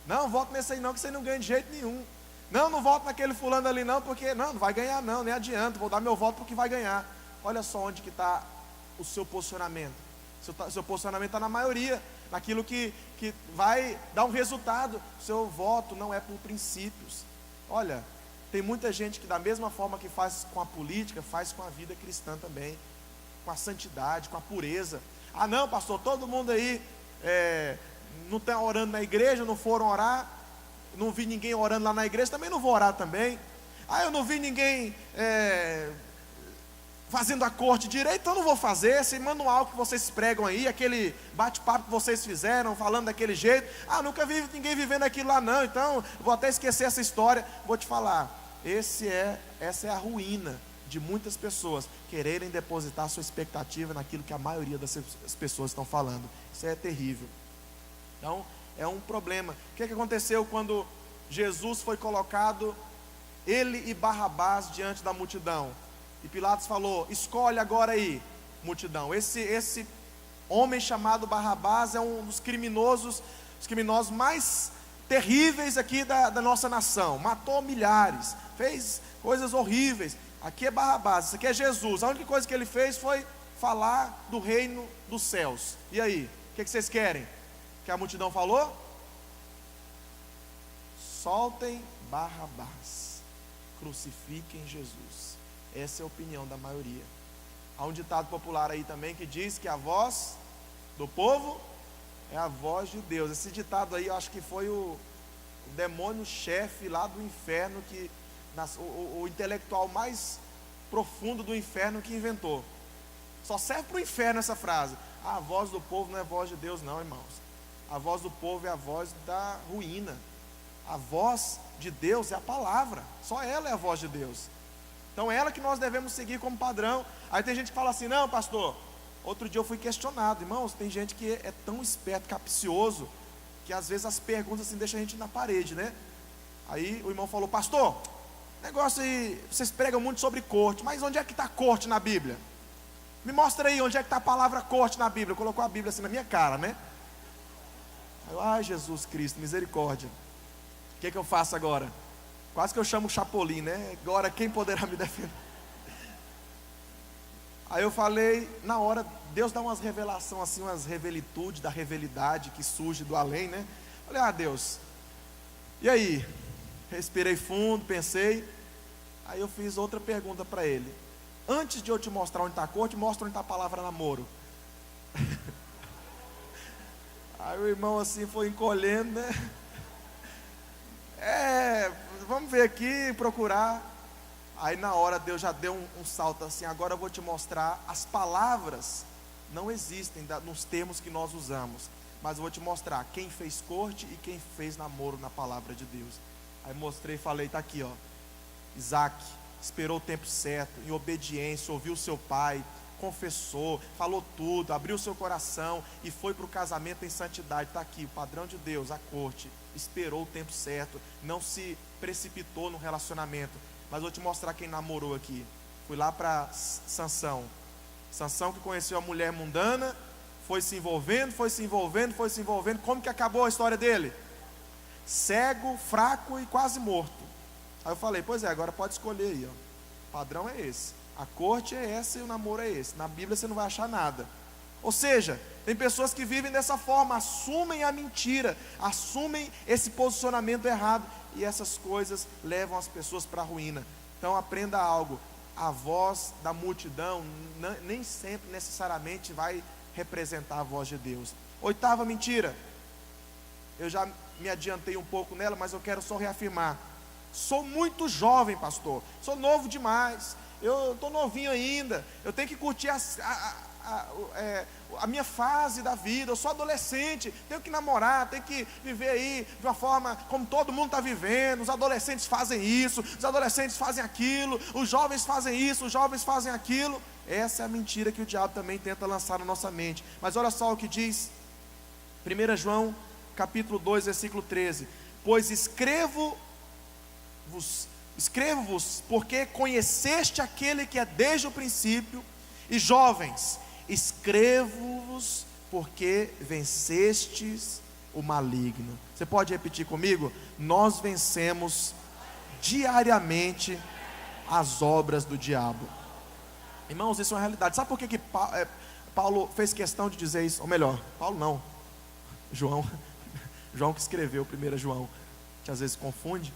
Não, voto nesse aí não, que esse aí não ganha de jeito nenhum. Não voto naquele fulano ali não, porque não vai ganhar não, nem adianta, vou dar meu voto porque vai ganhar. Olha só onde que está o seu posicionamento. Seu posicionamento está na maioria, naquilo que vai dar um resultado. Seu voto não é por princípios. Olha, tem muita gente que da mesma forma que faz com a política, faz com a vida cristã também, com a santidade, com a pureza. Ah não, pastor, todo mundo aí não está orando na igreja, não foram orar, não vi ninguém orando lá na igreja, também não vou orar também. Ah, eu não vi ninguém fazendo a corte direito, então não vou fazer. Esse manual que vocês pregam aí, aquele bate-papo que vocês fizeram, falando daquele jeito, nunca vi ninguém vivendo aquilo lá não, então vou até esquecer essa história. Vou te falar, essa é a ruína de muitas pessoas, quererem depositar sua expectativa naquilo que a maioria das pessoas estão falando. Isso é terrível. Então, é um problema. O que aconteceu quando Jesus foi colocado, ele e Barrabás, diante da multidão? E Pilatos falou, escolhe agora aí, multidão. Esse homem chamado Barrabás é um dos criminosos mais terríveis aqui da nossa nação. Matou milhares, fez coisas horríveis. Aqui é Barrabás, isso aqui é Jesus. A única coisa que ele fez foi falar do reino dos céus. E aí, o que vocês querem? Que a multidão falou? Soltem Barrabás, crucifiquem Jesus. Essa é a opinião da maioria. Há um ditado popular aí também que diz que a voz do povo é a voz de Deus. Esse ditado aí eu acho que foi o demônio-chefe lá do inferno, o intelectual mais profundo do inferno que inventou. Só serve para o inferno essa frase. A voz do povo não é voz de Deus não, irmãos. A voz do povo é a voz da ruína. A voz de Deus é a palavra. Só ela é a voz de Deus. Então é ela que nós devemos seguir como padrão. Aí tem gente que fala assim, não pastor, outro dia eu fui questionado. Irmãos, tem gente que é tão esperto, capcioso, que às vezes as perguntas assim deixam a gente na parede, né? Aí o irmão falou, pastor, negócio aí, vocês pregam muito sobre corte, mas onde é que está corte na Bíblia? Me mostra aí onde é que está a palavra corte na Bíblia. Colocou a Bíblia assim na minha cara, né? Aí eu, ai Jesus Cristo, misericórdia. O que eu faço agora? Quase que eu chamo o Chapolin, né? Agora quem poderá me defender? Aí eu falei, na hora, Deus dá umas revelações assim, umas revelitudes da revelidade que surge do além, né? Falei, Deus, e aí? Respirei fundo, pensei. Aí eu fiz outra pergunta para ele. Antes de eu te mostrar onde está a corte, mostra onde está a palavra namoro. Aí o irmão assim foi encolhendo, né? Vamos ver aqui, procurar. Aí na hora Deus já deu um salto assim, agora eu vou te mostrar, as palavras não existem nos termos que nós usamos, mas eu vou te mostrar quem fez corte e quem fez namoro na palavra de Deus. Aí mostrei e falei, está aqui ó, Isaac esperou o tempo certo, em obediência, ouviu seu pai, confessou, falou tudo, abriu seu coração e foi para o casamento em santidade. Está aqui o padrão de Deus, a corte, esperou o tempo certo, não se precipitou no relacionamento. Mas vou te mostrar quem namorou aqui. Fui lá para Sansão que conheceu a mulher mundana, foi se envolvendo. Como que acabou a história dele? Cego, fraco e quase morto. Aí eu falei, pois é, agora pode escolher aí ó. O padrão é esse, a corte é essa e o namoro é esse. Na Bíblia você não vai achar nada. Ou seja, tem pessoas que vivem dessa forma, assumem a mentira, assumem esse posicionamento errado, e essas coisas levam as pessoas para a ruína. Então aprenda algo, a voz da multidão nem sempre necessariamente vai representar a voz de Deus. Oitava mentira, eu já me adiantei um pouco nela, mas eu quero só reafirmar. Sou muito jovem, pastor, sou novo demais, eu estou novinho ainda, eu tenho que curtir a minha fase da vida, eu sou adolescente, tenho que namorar, tenho que viver aí de uma forma como todo mundo está vivendo. Os adolescentes fazem isso, os adolescentes fazem aquilo, os jovens fazem isso, os jovens fazem aquilo. Essa é a mentira que o diabo também tenta lançar na nossa mente. Mas olha só o que diz 1 João capítulo 2, versículo 13: pois escrevo-vos porque conheceste aquele que é desde o princípio. E jovens, escrevo-vos porque vencestes o maligno. Você pode repetir comigo? Nós vencemos diariamente as obras do diabo. Irmãos, isso é uma realidade. Sabe por que Paulo fez questão de dizer isso? Ou melhor, Paulo não, João que escreveu 1 João, que às vezes confunde.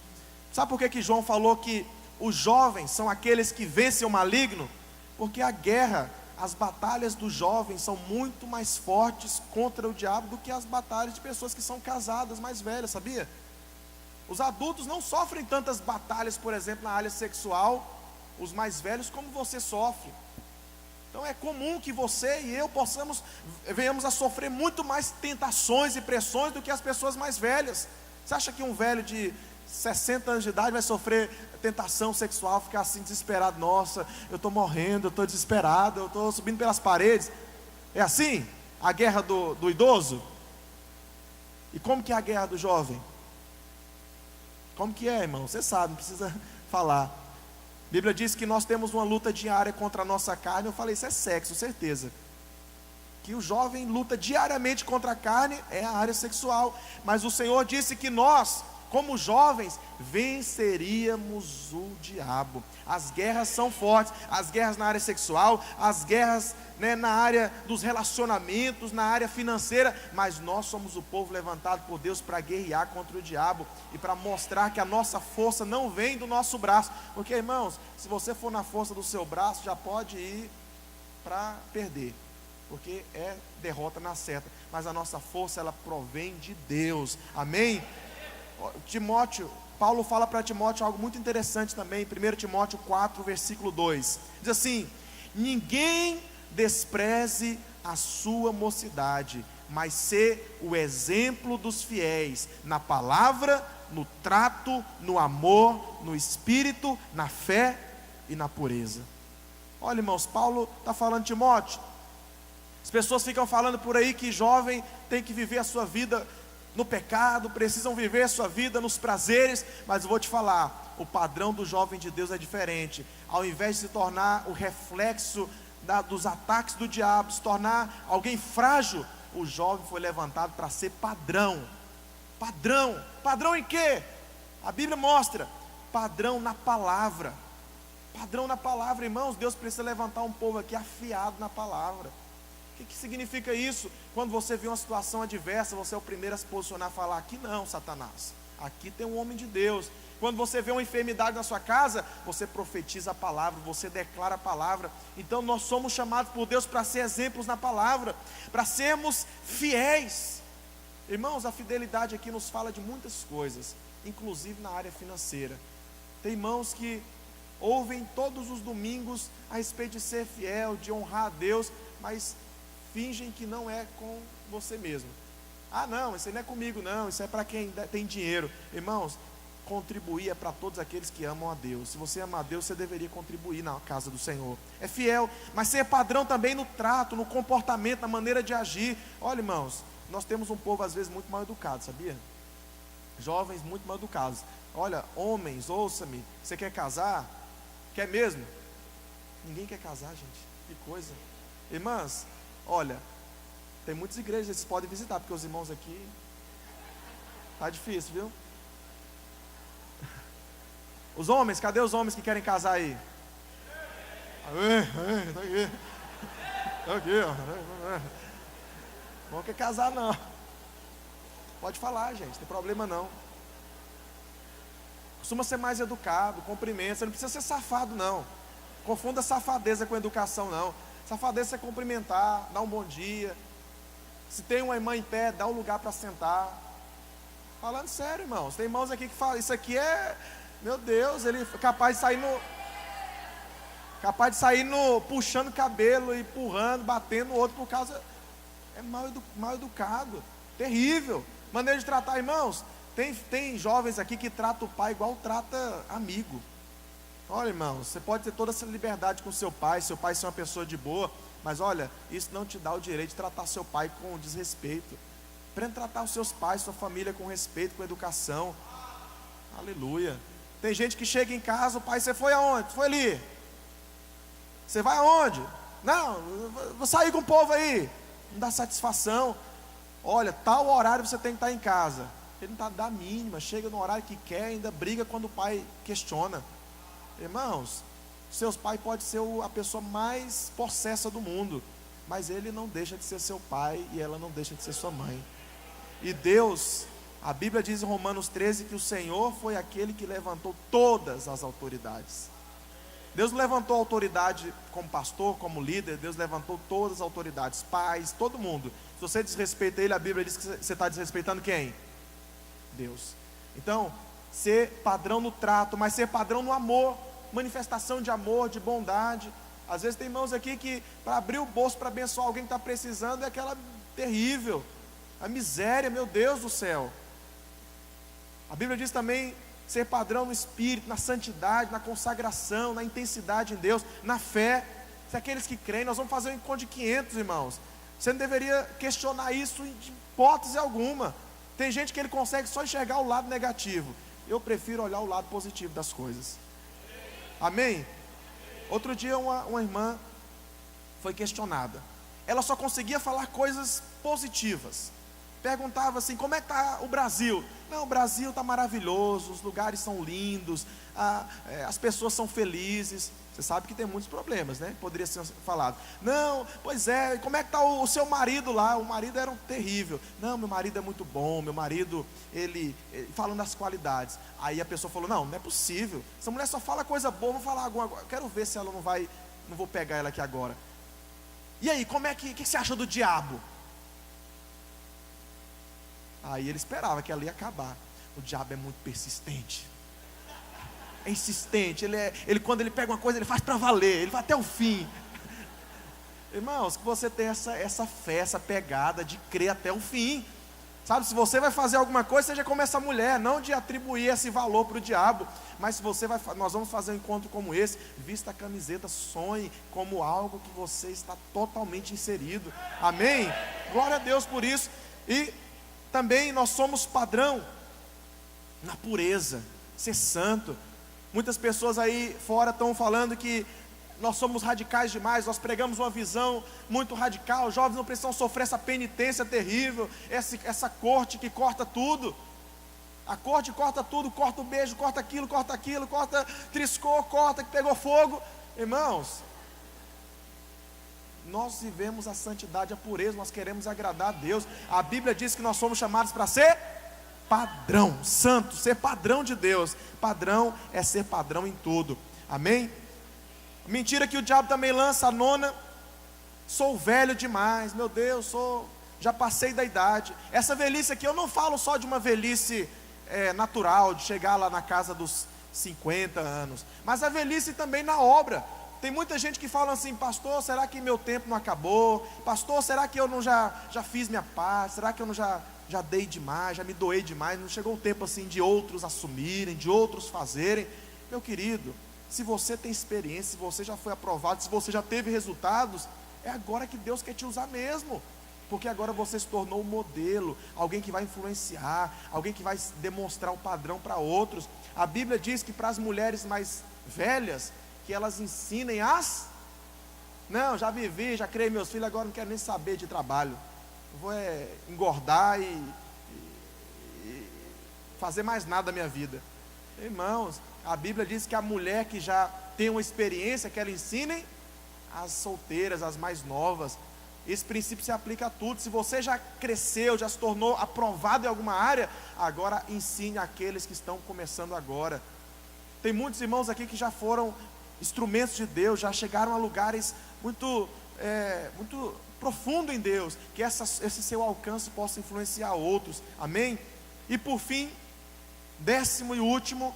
Sabe por que João falou que os jovens são aqueles que vencem o maligno? Porque a guerra, as batalhas dos jovens são muito mais fortes contra o diabo do que as batalhas de pessoas que são casadas, mais velhas, sabia? Os adultos não sofrem tantas batalhas, por exemplo, na área sexual, os mais velhos, como você sofre. Então é comum que você e eu venhamos a sofrer muito mais tentações e pressões do que as pessoas mais velhas. Você acha que um velho de 60 anos de idade vai sofrer tentação sexual, ficar assim desesperado? Nossa, eu estou morrendo, eu estou desesperado, eu estou subindo pelas paredes. É assim a guerra do idoso? E como que é a guerra do jovem? Como que é, irmão? Você sabe, não precisa falar. A Bíblia diz que nós temos uma luta diária contra a nossa carne. Eu falei, isso é sexo, certeza. Que o jovem luta diariamente contra a carne é a área sexual. Mas o Senhor disse que nós, como jovens, venceríamos o diabo. As guerras são fortes, as guerras na área sexual, as guerras, na área dos relacionamentos, na área financeira. Mas nós somos o povo levantado por Deus para guerrear contra o diabo e para mostrar que a nossa força não vem do nosso braço. Porque, irmãos, se você for na força do seu braço, já pode ir para perder, porque é derrota na certa. Mas a nossa força, ela provém de Deus. Amém? Paulo fala para Timóteo algo muito interessante também. 1 Timóteo 4, versículo 2, diz assim: ninguém despreze a sua mocidade, mas ser o exemplo dos fiéis na palavra, no trato, no amor, no espírito, na fé e na pureza. Olha, irmãos, Paulo está falando de Timóteo. As pessoas ficam falando por aí que jovem tem que viver a sua vida no pecado, precisam viver a sua vida nos prazeres. Mas eu vou te falar, o padrão do jovem de Deus é diferente. Ao invés de se tornar o reflexo dos ataques do diabo, se tornar alguém frágil, o jovem foi levantado para ser padrão. Padrão em quê? A Bíblia mostra, padrão na palavra. Padrão na palavra, irmãos. Deus precisa levantar um povo aqui afiado na palavra. O que significa isso? Quando você vê uma situação adversa, você é o primeiro a se posicionar e falar: aqui não, Satanás, aqui tem um homem de Deus. Quando você vê uma enfermidade na sua casa, você profetiza a palavra, você declara a palavra. Então nós somos chamados por Deus para ser exemplos na palavra, para sermos fiéis. Irmãos, a fidelidade aqui nos fala de muitas coisas, inclusive na área financeira. Tem irmãos que ouvem todos os domingos a respeito de ser fiel, de honrar a Deus, mas fingem que não é com você mesmo. Ah não, isso aí não é comigo não, isso é para quem tem dinheiro. Irmãos, contribuir é para todos aqueles que amam a Deus. Se você ama a Deus, você deveria contribuir na casa do Senhor. É fiel, mas ser padrão também no trato, no comportamento, na maneira de agir. Olha, irmãos, nós temos um povo às vezes muito mal educado, sabia? Jovens muito mal educados. Olha, homens, ouça-me, você quer casar? Quer mesmo? Ninguém quer casar, gente, que coisa. Irmãs, olha, tem muitas igrejas que vocês podem visitar, porque os irmãos aqui tá difícil, viu? Os homens, cadê os homens que querem casar aí? Tá aqui, ó. Não quer casar não. Pode falar, gente, não tem problema não. Costuma ser mais educado, cumprimenta. Você não precisa ser safado não. Confunda safadeza com educação não. Safadeza é cumprimentar, dar um bom dia. Se tem uma irmã em pé, dá um lugar para sentar. Falando sério, irmãos. Tem irmãos aqui que falam, isso aqui é, meu Deus, ele é capaz de sair no... capaz de sair puxando cabelo, empurrando, batendo o outro por causa. É mal educado, terrível. Maneira de tratar, irmãos. Tem jovens aqui que tratam o pai igual trata amigo. Olha, irmãos, você pode ter toda essa liberdade com seu pai ser uma pessoa de boa, mas olha, isso não te dá o direito de tratar seu pai com desrespeito. Aprenda a tratar os seus pais, sua família com respeito, com educação. Aleluia. Tem gente que chega em casa, o pai, você foi aonde? Foi ali. Você vai aonde? Não, vou sair com o povo aí. Não dá satisfação. Olha, tal horário você tem que estar em casa. Ele não dá a mínima, chega no horário que quer, ainda briga quando o pai questiona. Irmãos, seus pais podem ser a pessoa mais possessa do mundo, mas ele não deixa de ser seu pai e ela não deixa de ser sua mãe. E Deus, a Bíblia diz em Romanos 13 que o Senhor foi aquele que levantou todas as autoridades. Deus levantou a autoridade como pastor, como líder. Deus levantou todas as autoridades, pais, todo mundo. Se você desrespeita ele, a Bíblia diz que você está desrespeitando quem? Deus. Então, ser padrão no trato, mas ser padrão no amor, manifestação de amor, de bondade. Às vezes tem irmãos aqui que para abrir o bolso para abençoar alguém que está precisando é aquela terrível, a miséria, meu Deus do céu. A Bíblia diz também ser padrão no espírito, na santidade, na consagração, na intensidade em Deus, na fé. Se aqueles que creem, nós vamos fazer um encontro de 500, irmãos. Você não deveria questionar isso de hipótese alguma. Tem gente que ele consegue só enxergar o lado negativo. Eu prefiro olhar o lado positivo das coisas. Amém? Outro dia uma irmã foi questionada. Ela só conseguia falar coisas positivas. Perguntava assim, como é que está o Brasil? Não, o Brasil está maravilhoso, os lugares são lindos, as pessoas são felizes. Você sabe que tem muitos problemas, né? Poderia ser falado. Não, pois é, como é que está o seu marido lá? O marido era terrível. Não, meu marido é muito bom, meu marido, ele falando das qualidades. Aí a pessoa falou, não é possível. Essa mulher só fala coisa boa, vou falar alguma coisa. Quero ver se ela não vou pegar ela aqui agora. E aí, o que você acha do diabo? Aí ele esperava que ela ia acabar. O diabo é muito persistente, é insistente, ele quando ele pega uma coisa, ele faz para valer, ele vai até o fim. Irmãos, que você tenha essa fé, essa pegada de crer até o fim. Sabe, se você vai fazer alguma coisa, seja como essa mulher, não de atribuir esse valor para o diabo, mas se nós vamos fazer um encontro como esse, vista a camiseta, sonhe como algo que você está totalmente inserido. Amém? Glória a Deus por isso. E também nós somos padrão na pureza, ser santo. Muitas pessoas aí fora estão falando que nós somos radicais demais, nós pregamos uma visão muito radical. Os jovens não precisam sofrer essa penitência terrível, essa corte que corta tudo. A corte corta tudo, corta o beijo, corta aquilo, corta, triscou, corta, que pegou fogo. Irmãos, nós vivemos a santidade, a pureza, nós queremos agradar a Deus. A Bíblia diz que nós somos chamados para ser padrão, santo, ser padrão de Deus. Padrão é ser padrão em tudo. Amém? Mentira que o diabo também lança, a nona: sou velho demais, meu Deus, já passei da idade. Essa velhice aqui, eu não falo só de uma velhice natural, de chegar lá na casa dos 50 anos, mas a velhice também na obra. Tem muita gente que fala assim: pastor, será que meu tempo não acabou? Pastor, será que eu não já fiz minha parte? Será que eu não já dei demais, já me doei demais? Não chegou o tempo assim de outros assumirem, de outros fazerem? Meu querido, se você tem experiência, se você já foi aprovado, se você já teve resultados, é agora que Deus quer te usar mesmo. Porque agora você se tornou um modelo, alguém que vai influenciar, alguém que vai demonstrar um padrão para outros. A Bíblia diz que para as mulheres mais velhas, que elas ensinem não, já vivi, já criei meus filhos, agora não quero nem saber de trabalho. Eu vou engordar e fazer mais nada da minha vida. Irmãos, a Bíblia diz que a mulher que já tem uma experiência, que ela ensinem as solteiras, as mais novas. Esse princípio se aplica a tudo. Se você já cresceu, já se tornou aprovado em alguma área, agora ensine aqueles que estão começando agora. Tem muitos irmãos aqui que já foram instrumentos de Deus, já chegaram a lugares muito profundo em Deus, que esse seu alcance possa influenciar outros. Amém? E por fim, 10º e último,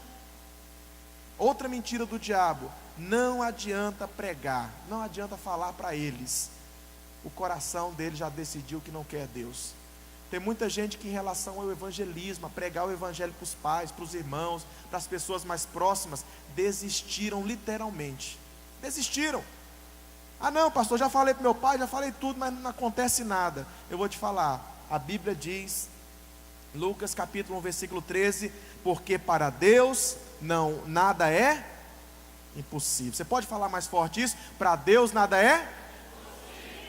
outra mentira do diabo: não adianta pregar, não adianta falar para eles. O coração deles já decidiu que não quer Deus. Tem muita gente que, em relação ao evangelismo, a pregar o evangelho para os pais, para os irmãos, para as pessoas mais próximas, desistiram literalmente. Desistiram. Ah não, pastor, já falei para meu pai, já falei tudo, mas não acontece nada. Eu vou te falar, a Bíblia diz, Lucas capítulo 1, versículo 13, porque para Deus nada é impossível. Você pode falar mais forte isso? Para Deus nada é?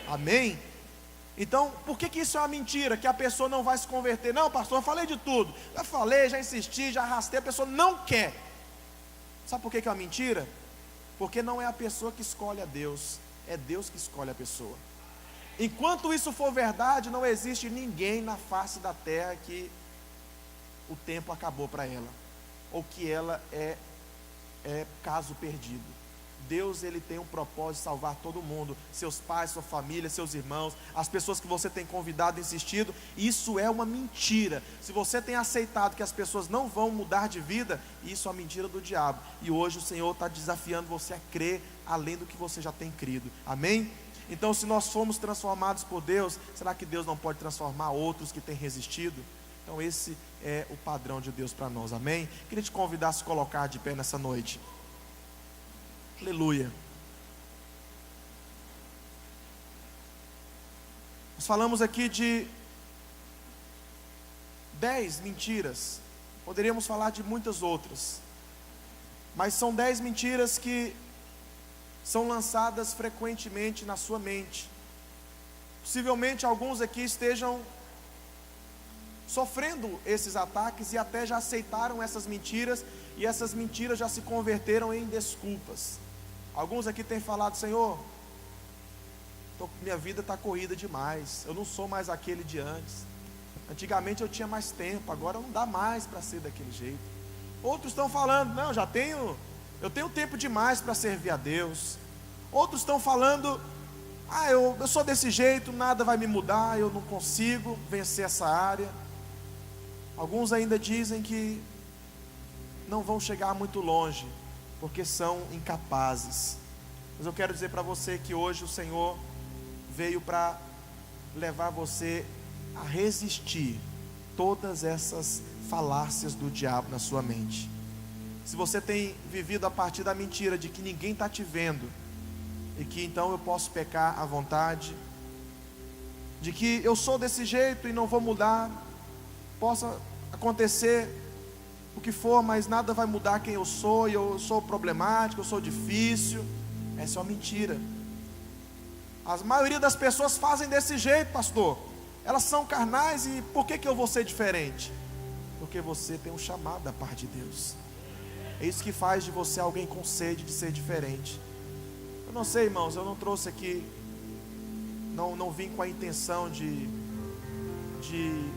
Amém? Então, por que isso é uma mentira? Que a pessoa não vai se converter? Não, pastor, eu falei de tudo. Já falei, já insisti, já arrastei, a pessoa não quer. Sabe por que é uma mentira? Porque não é a pessoa que escolhe a Deus, é Deus que escolhe a pessoa. Enquanto isso for verdade, não existe ninguém na face da terra que o tempo acabou para ela, ou que ela é caso perdido. Deus, ele tem um propósito de salvar todo mundo, seus pais, sua família, seus irmãos, as pessoas que você tem convidado, insistido. Isso é uma mentira. Se você tem aceitado que as pessoas não vão mudar de vida, isso é uma mentira do diabo. E hoje o Senhor está desafiando você a crer além do que você já tem crido. Amém? Então, se nós fomos transformados por Deus, será que Deus não pode transformar outros que têm resistido? Então esse é o padrão de Deus para nós. Amém? Queria te convidar a se colocar de pé nessa noite. Aleluia. Nós falamos aqui de 10 mentiras. Poderíamos falar de muitas outras, mas são 10 mentiras que são lançadas frequentemente na sua mente. Possivelmente alguns aqui estejam sofrendo esses ataques e até já aceitaram essas mentiras, e essas mentiras já se converteram em desculpas. Alguns aqui têm falado: Senhor, minha vida está corrida demais, eu não sou mais aquele de antes. Antigamente eu tinha mais tempo, agora não dá mais para ser daquele jeito. Outros estão falando: não, eu tenho tempo demais para servir a Deus. Outros estão falando: eu sou desse jeito, nada vai me mudar, eu não consigo vencer essa área. Alguns ainda dizem que não vão chegar muito longe, porque são incapazes. Mas eu quero dizer para você que hoje o Senhor veio para levar você a resistir todas essas falácias do diabo na sua mente. Se você tem vivido a partir da mentira de que ninguém está te vendo, e que então eu posso pecar à vontade, de que eu sou desse jeito e não vou mudar, possa acontecer o que for, mas nada vai mudar quem eu sou, e eu sou problemático, eu sou difícil. Essa é uma mentira. A maioria das pessoas fazem desse jeito, pastor. Elas são carnais, e por que eu vou ser diferente? Porque você tem um chamado da parte de Deus. É isso que faz de você alguém com sede de ser diferente. Eu não sei, irmãos, eu não trouxe aqui, não vim com a intenção de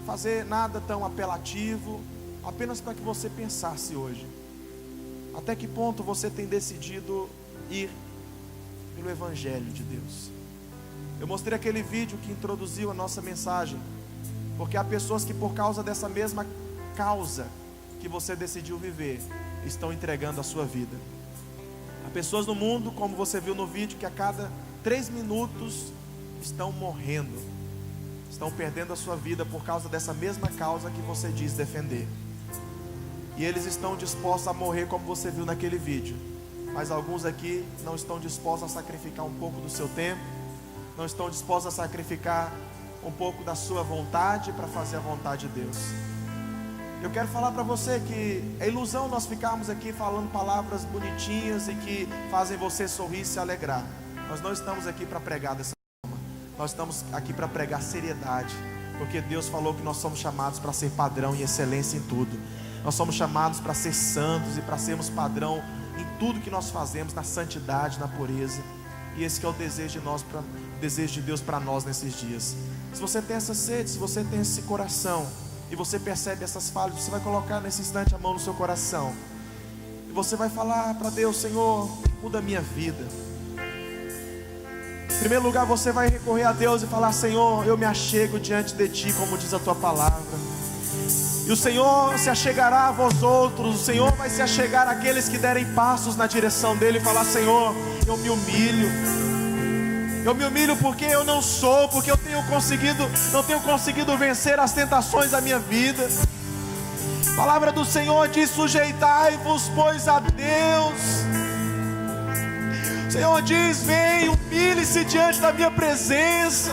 fazer nada tão apelativo, apenas para que você pensasse hoje. Até que ponto você tem decidido ir pelo Evangelho de Deus? Eu mostrei aquele vídeo que introduziu a nossa mensagem, porque há pessoas que, por causa dessa mesma causa que você decidiu viver, estão entregando a sua vida. Há pessoas no mundo, como você viu no vídeo, que a cada 3 minutos estão morrendo, estão perdendo a sua vida por causa dessa mesma causa que você diz defender. E eles estão dispostos a morrer, como você viu naquele vídeo. Mas alguns aqui não estão dispostos a sacrificar um pouco do seu tempo, não estão dispostos a sacrificar um pouco da sua vontade para fazer a vontade de Deus. Eu quero falar para você que é ilusão nós ficarmos aqui falando palavras bonitinhas e que fazem você sorrir e se alegrar. Nós não estamos aqui para pregar dessa forma. Nós estamos aqui para pregar seriedade, porque Deus falou que nós somos chamados para ser padrão e excelência em tudo. Nós somos chamados para ser santos e para sermos padrão em tudo que nós fazemos, na santidade, na pureza. E esse que é o desejo de Deus para nós nesses dias. Se você tem essa sede, se você tem esse coração, e você percebe essas falhas, você vai colocar nesse instante a mão no seu coração, e você vai falar para Deus: Senhor, muda a minha vida. Em primeiro lugar, você vai recorrer a Deus e falar: Senhor, eu me achego diante de Ti, como diz a Tua palavra. E E o Senhor se achegará a vós outros, o Senhor vai se achegar àqueles que derem passos na direção dEle e falar: Senhor, eu me humilho. Eu me humilho porque eu não sou, porque eu não tenho conseguido vencer as tentações da minha vida. A palavra do Senhor diz: sujeitai-vos, pois, a Deus. O Senhor diz: vem, humilhe-se diante da minha presença.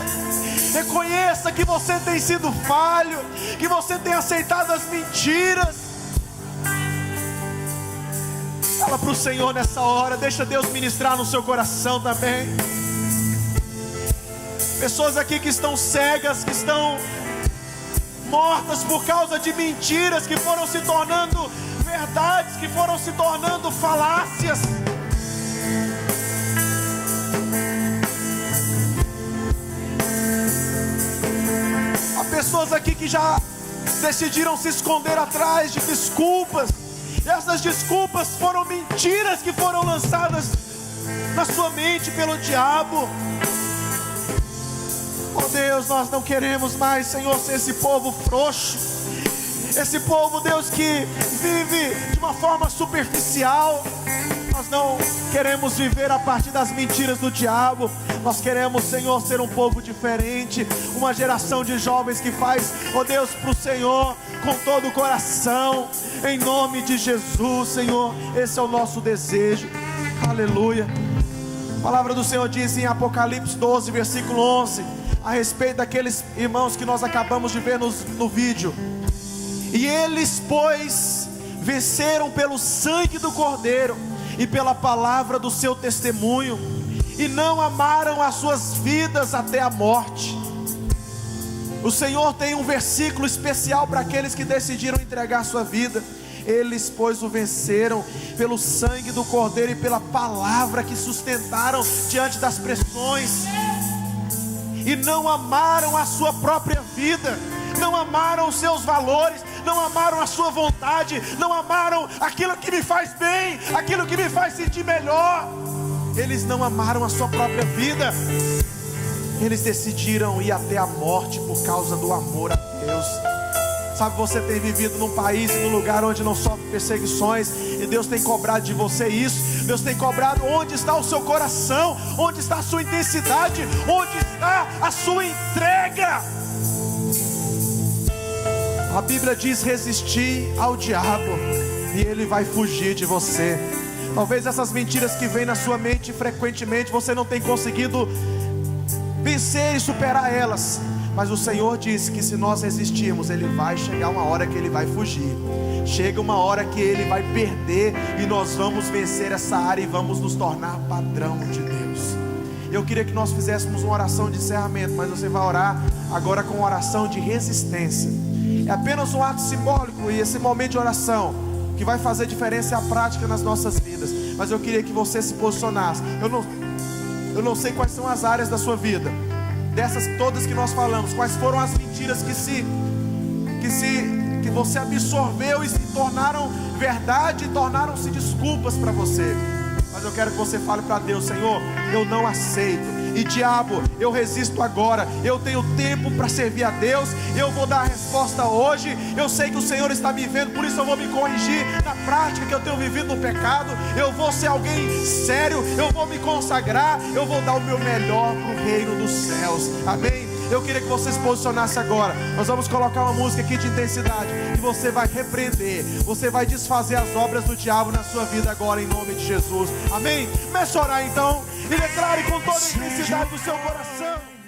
Reconheça que você tem sido falho, que você tem aceitado as mentiras. Fala para o Senhor nessa hora, deixa Deus ministrar no seu coração também. Pessoas aqui que estão cegas, que estão mortas por causa de mentiras que foram se tornando verdades, que foram se tornando falácias. Há pessoas aqui que já decidiram se esconder atrás de desculpas, e essas desculpas foram mentiras que foram lançadas na sua mente pelo diabo. Oh Deus, nós não queremos mais, Senhor, ser esse povo frouxo, esse povo, Deus, que vive de uma forma superficial. Nós não queremos viver a partir das mentiras do diabo. Nós queremos, Senhor, ser um povo diferente, uma geração de jovens que faz, oh Deus, para o Senhor com todo o coração, em nome de Jesus, Senhor. Esse é o nosso desejo. Aleluia. A palavra do Senhor diz em Apocalipse 12, versículo 11, a respeito daqueles irmãos que nós acabamos de ver no vídeo: e eles, pois, venceram pelo sangue do Cordeiro e pela palavra do seu testemunho, e não amaram as suas vidas até a morte. O Senhor tem um versículo especial para aqueles que decidiram entregar sua vida. Eles, pois, o venceram pelo sangue do Cordeiro e pela palavra que sustentaram diante das pressões, e não amaram a sua própria vida, não amaram os seus valores, não amaram a sua vontade, não amaram aquilo que me faz bem, aquilo que me faz sentir melhor. Eles não amaram a sua própria vida. Eles decidiram ir até a morte por causa do amor a Deus. Sabe, você tem vivido num país e num lugar onde não sofre perseguições, e Deus tem cobrado de você isso. Deus tem cobrado onde está o seu coração, onde está a sua intensidade, onde está a sua entrega. A Bíblia diz: resistir ao diabo e ele vai fugir de você. Talvez essas mentiras que vêm na sua mente frequentemente, você não tem conseguido vencer e superar elas, mas o Senhor disse que se nós resistirmos, Ele vai chegar uma hora que Ele vai fugir. Chega uma hora que Ele vai perder, e nós vamos vencer essa área e vamos nos tornar padrão de Deus. Eu queria que nós fizéssemos uma oração de encerramento, mas você vai orar agora com uma oração de resistência. É apenas um ato simbólico, e esse momento de oração que vai fazer diferença é a prática nas nossas vidas. Mas eu queria que você se posicionasse. Eu não sei quais são as áreas da sua vida, dessas todas que nós falamos, quais foram as mentiras que você absorveu e se tornaram verdade, e tornaram-se desculpas para você. Mas eu quero que você fale para Deus: Senhor, eu não aceito, e diabo, eu resisto agora. Eu tenho tempo para servir a Deus, eu vou dar a resposta hoje. Eu sei que o Senhor está me vendo, por isso eu vou me corrigir na prática que eu tenho vivido no pecado. Eu vou ser alguém sério, eu vou me consagrar, eu vou dar o meu melhor para o reino dos céus. Amém? Eu queria que você se posicionasse agora. Nós vamos colocar uma música aqui de intensidade, e você vai repreender, você vai desfazer as obras do diabo na sua vida agora, em nome de Jesus. Amém? Comece a orar então, e declare com toda a intensidade do seu coração.